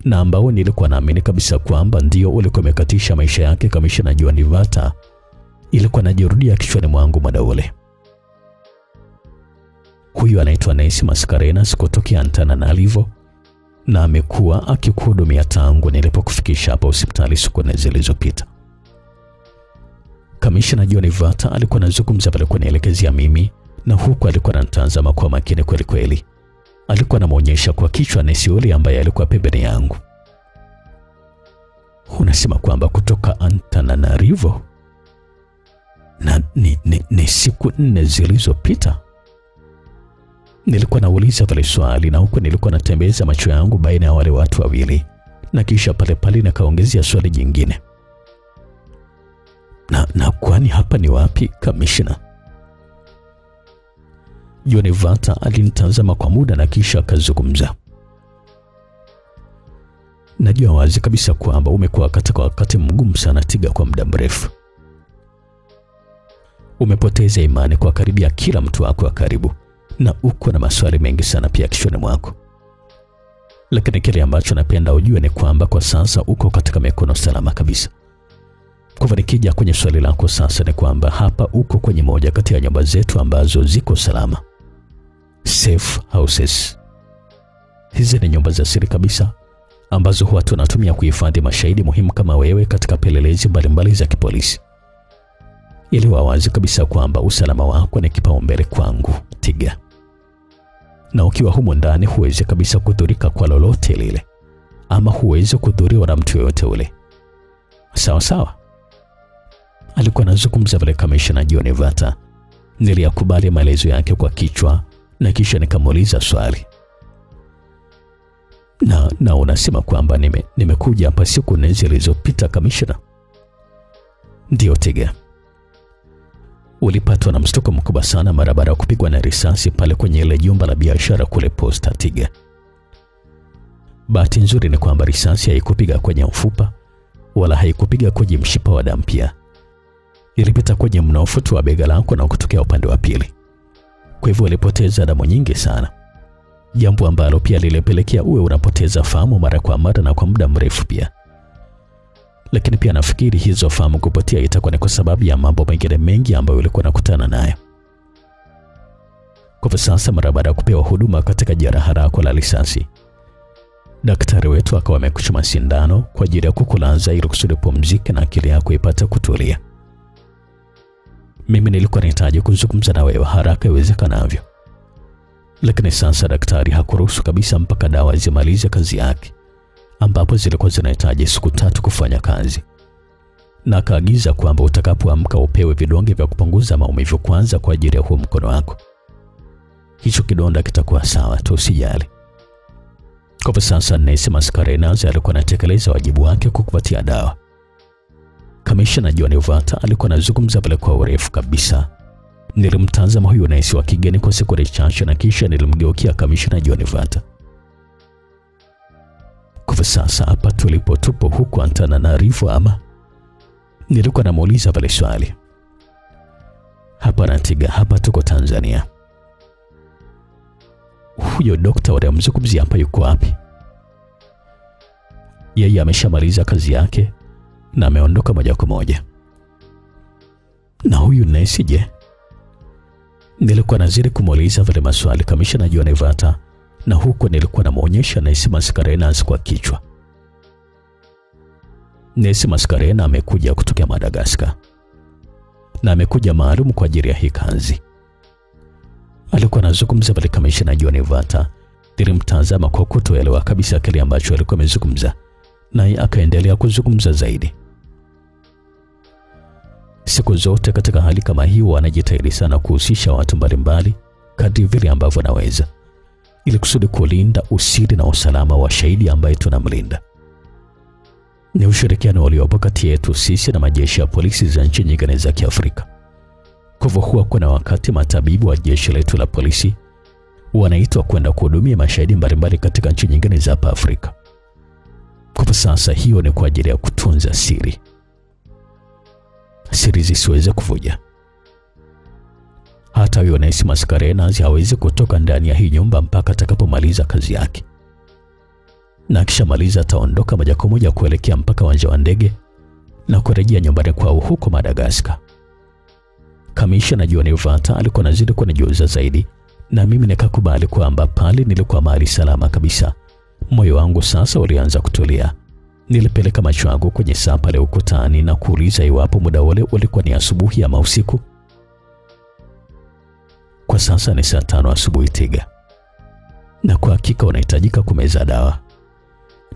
na ambao nilikuwa naamini kabisa kwamba ndio ulikuwa umekatisha maisha yake kamishna John Evata ilikuwa najirudia kichwani mwangu muda ule. Huyu anaitwa Nancy Mascarenas kutoka Antananarivo, na amekuwa akikuhudumia tangu nilipokufikisha hapa hospitali siku zilizopita. Kamishna John Evata alikuwa anazungumza pale kunielekezea mimi, na huku alikuwa anatazama kwa makini kweli kweli. Alikuwa anamuonyesha kwa kichwa Nancy yule ambaye alikuwa pembeni yangu. Unasema kwamba kutoka Antananarivo? Na ni siku 4 zilizopita? Nilikuwa nauliza pale swali, na huko nilikuwa natembeza macho yangu baina ya wale watu wawili, na kisha pale pale nikaongezea swali jingine. Na kwani hapa ni wapi kamishna? John Evata alinitazama kwa muda na kisha akazungumza. Najua wazi kabisa kwamba umekuwa katika wakati mgumu sana Tiga kwa muda mrefu. Umepoteza imani kwa karibia kila mtu wako wa karibu, na uko na maswali mengi sana pia kichwani mwako. Lakini kile ambacho napenda ujue ni kwamba kwa sasa uko katika mikono salama kabisa. Kwa nikija kwenye swali lako sasa ni kwamba hapa uko kwenye moja kati ya nyumba zetu ambazo ziko salama. Safe houses. Hizi ni nyumba za siri kabisa ambazo watu wanatumia kuhifadhi mashahidi muhimu kama wewe katika pelelezi mbalimbali za kipolisi. Ili wawazi kabisa kwamba usalama wako ni kipaumbele kwangu Tiga. Na ukiwa humo ndani huwezi kabisa kudhurika kwa lolote lile, ama huwezi kudhuriwa na mtu yoyote ule. Sawa sawa? Alikuwa anazungumza vile kamishna John Evata. Niliyakubali maelezo yake kwa kichwa, na kisha nikamuuliza swali. Na unasema kwamba nimekuja hapa siku 4 zilizopita, kamishna? Ndio Tiga. Ulipatwa na mshtuko mkubwa sana mara baada ya kupigwa na risasi pale kwenye ile jumba la biashara kule Posta, Tiga. Bahati nzuri ni kwamba risasi haikupiga kwenye mfupa wala haikupiga kwenye mshipa wa damu pia. Ilipita kwenye mnofu wa bega lako na kutokea upande wa pili. Kwa hivyo ulipoteza damu nyingi sana. Jambo ambalo pia lilipelekea uwe unapoteza fahamu mara kwa mara na kwa muda mrefu pia. Lakini pia nafikiri hizo fahamu kupotea itakuwa ni kwa sababu ya mambo mengine mengi ambayo ulikuwa unakutana nayo. Kwa sasa mara baada ya kupewa huduma katika jeraha lako la risasi, daktari wetu akawa amekuchoma sindano kwa ajili ya kukulaza ili kusudi pumzike na akili yako ipate kutulia. Mimi nilikuwa nahitaji kuzungumza na wewe haraka iwezekanavyo. Lakini sasa daktari hakuruhusu kabisa mpaka dawa zimalize kazi yake, ambapo zilikuwa zinahitaji siku 3 kufanya kazi. Na akaagiza kwamba utakapoamka upewe vidonge vya kupunguza maumivu kwanza kwa ajili ya huo mkono wako. Hicho kidonda kitakuwa sawa tu, usijali. Kwa sasa Nesi Mascarenhas alikuwa anatekeleza wajibu wake kukupatia dawa. Kamishna John Vata alikuwa anazungumza pale kwa urefu kabisa. Nilimtazama huyu nesi wa kigeni kwa sekunde chache na kisha nilimgeukia Kamishna John Vata. Kwa sasa hapa tupo huko Antananarivo ama? Nilikuwa namuuliza pale swali. Hapa Tiga, hapa tuko Tanzania. Huyo dokta wanamzungumzia hapa yuko wapi? Yeye ameshamaliza kazi yake na ameondoka moja kwa moja. Na huyu nesi je? Nilikuwa nazidi kumuuliza vile maswali Kamishna John Vata, na huko nilikuwa namuonyesha Nesi Mascarenhas kwa kichwa. Nesi Mascarenhas amekuja kutoka Madagascar. Na amekuja maalum kwa ajili ya hii kazi. Alikuwa anazungumza pale Kamishna John Vata. Nilimtazama kwa kutoelewa kabisa kile ambacho alikuwa amezungumza, naye akaendelea kuzungumza zaidi. Siku zote katika hali kama hiyo wanajitahidi sana kuhusisha watu mbalimbali kadri vile ambavyo wanaweza, ili kusudi kulinda usiri na usalama wa shahidi ambaye tunamlinda. Ni ushirikiano uliopo kati yetu sisi na majeshi ya polisi za nchi nyingine za Kiafrika. Kwa hivyo huwa kuna wakati matabibu wa jeshi letu la polisi wanaitwa kwenda kuhudumia mashahidi mbalimbali katika nchi nyingine za Afrika. Kwa sasa hiyo ni kwa ajili ya kutunza siri. Siri zisiweze kuvuja. Hata huyo Nesi Mascarenhas hawezi kutoka ndani ya hii nyumba mpaka atakapomaliza kazi yake. Na akishamaliza ataondoka moja kwa moja kuelekea mpaka uwanja wa ndege na kurejea nyumbani kwao huko Madagascar. Kamishna John Vata alikuwa anazidi kunijuza zaidi, na mimi nikakubali kwamba pale nilikuwa mahali salama kabisa. Moyo wangu sasa ulianza kutulia. Nilipeleka macho yangu kwenye saa pale ukutani na kuuliza iwapo muda ule ulikuwa ni asubuhi ama usiku. Kwa sasa ni saa 5 asubuhi Tiga. Na kwa hakika unahitajika kumeza dawa.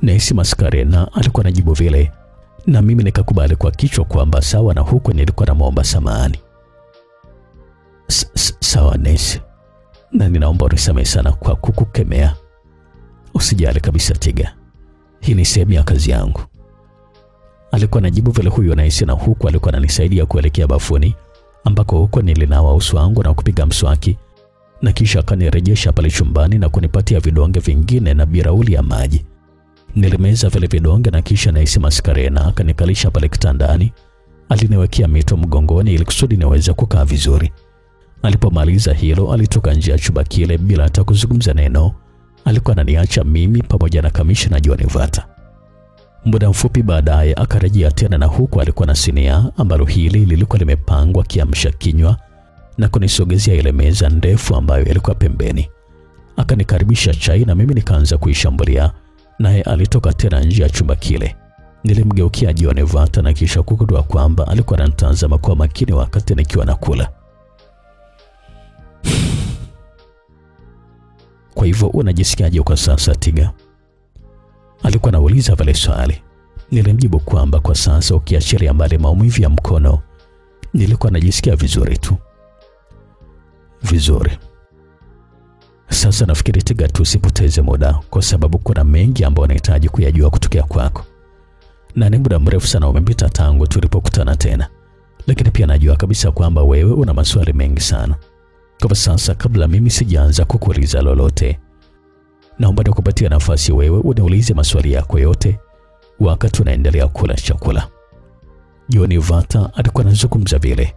Nesi Mascarenhas alikuwa anajibu vile, na mimi nikakubali kwa kichwa kwamba sawa, na huko nilikuwa namuomba samahani. Sawa Nesi, na ninaomba unisamehe sana kwa kukukemea. Usijali kabisa Tiga. Hii ni sehemu ya kazi yangu. Alikuwa anajibu vile huyo Nesi, na huko alikuwa ananisaidia kuelekea bafuni ambako huko nilinawa uso wangu na kupiga mswaki, na kisha akanirejesha pale chumbani na kunipatia vidonge vingine na birauli ya maji. Nilimeza vile vidonge na kisha Nesi Mascarenhas akanikalisha pale kitandani. Aliniwekea mito mgongoni ili kusudi niweze kukaa vizuri. Alipomaliza hilo alitoka nje ya chumba kile bila hata kuzungumza neno. Alikuwa ananiacha mimi pamoja na Kamishna John Vata. Muda mfupi baadaye akarejea tena, na huko alikuwa na sinia ambalo hili lilikuwa limepangwa kiamsha kinywa na kunisogezea ile meza ndefu ambayo ilikuwa pembeni. Akanikaribisha chai na mimi nikaanza kuishambulia, naye alitoka tena nje ya chumba kile. Nilimgeukia John Vata na kisha kugundua kwamba alikuwa ananitazama kwa makini wakati nikiwa nakula. Kwa hivyo unajisikiaje kwa sasa Tiga? Alikuwa anauliza vile swali. Nilimjibu kwamba kwa sasa ukiachilia mbali maumivu ya mkono, nilikuwa najisikia vizuri tu. Vizuri. Sasa nafikiri Tiga tusipoteze muda, kwa sababu kuna mengi ambayo nahitaji kuyajua kutokea kwako. Na ni muda mrefu sana umepita tangu tulipokutana tena. Lakini pia najua kabisa kwamba wewe una maswali mengi sana. Kwa sasa, kabla mimi sijaanza kukuuliza lolote, naomba nikupatie nafasi wewe uniulize maswali yako yote wakati tunaendelea kula chakula. John Vata alikuwa anazungumza vile.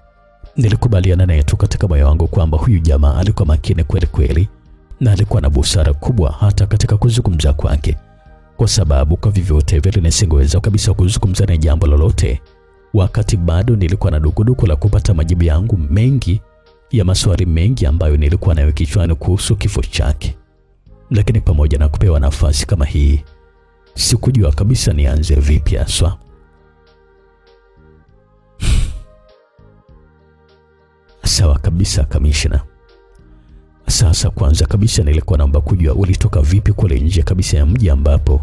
Nilikubaliana naye tu katika moyo wangu kwamba huyu jamaa alikuwa makini kweli kweli na alikuwa na busara kubwa hata katika kuzungumza kwake, kwa sababu kwa vyovyote vile nisingeweza kabisa kuzungumza na jambo lolote wakati bado nilikuwa na dukuduku la kupata majibu yangu mengi ya maswali mengi ambayo nilikuwa nayo kichwani kuhusu kifo chake. Lakini pamoja na kupewa nafasi kama hii, sikujua kabisa nianze vipi haswa. Sawa kabisa Kamishna. Sasa kwanza kabisa nilikuwa naomba kujua ulitoka vipi kule nje kabisa ya mji ambapo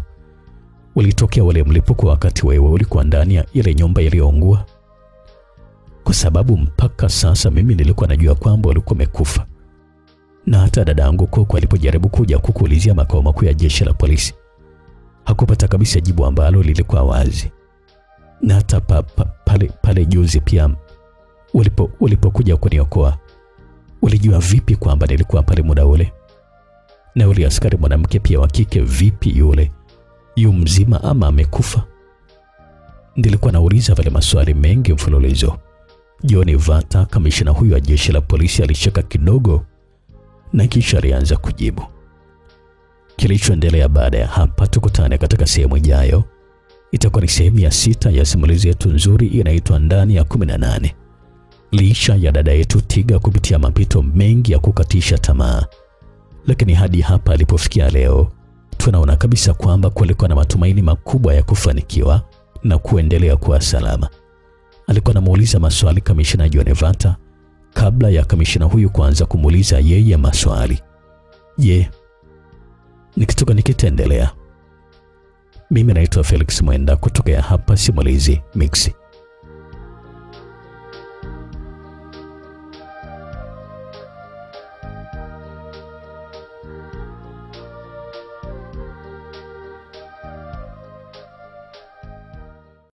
ulitokea wale mlipuko wakati wewe ulikuwa ndani ya ile nyumba iliyoungua? Kwa sababu mpaka sasa mimi nilikuwa najua kwamba ulikuwa umekufa. Na hata dadangu Koko alipojaribu kuja kukuulizia makao makuu ya jeshi la polisi, hakupata kabisa jibu ambalo lilikuwa wazi. Na hata pale juzi pia ulipokuja kuniokoa, ulijua vipi kwamba nilikuwa pale muda ule? Na yule askari mwanamke pia wa kike vipi, yule yu mzima ama amekufa? Nilikuwa nauliza vile maswali mengi mfululizo. John Vata, kamishna huyu wa jeshi la polisi, alicheka kidogo na kisha alianza kujibu. Kilichoendelea baada ya hapa tukutane katika sehemu ijayo. Itakuwa ni sehemu ya 6 ya simulizi yetu nzuri inaitwa Ndani ya 18. Licha ya dada yetu Tiga kupitia mapito mengi ya kukatisha tamaa, lakini hadi hapa alipofikia leo, tunaona kabisa kwamba kulikuwa na matumaini makubwa ya kufanikiwa na kuendelea kuwa salama. Alikuwa anamuuliza maswali kamishna John Vata kabla ya kamishna huyu kuanza kumuuliza yeye maswali. Je, ni kitu gani kitaendelea? Mimi naitwa Felix Mwenda kutoka hapa Simulizi Mix.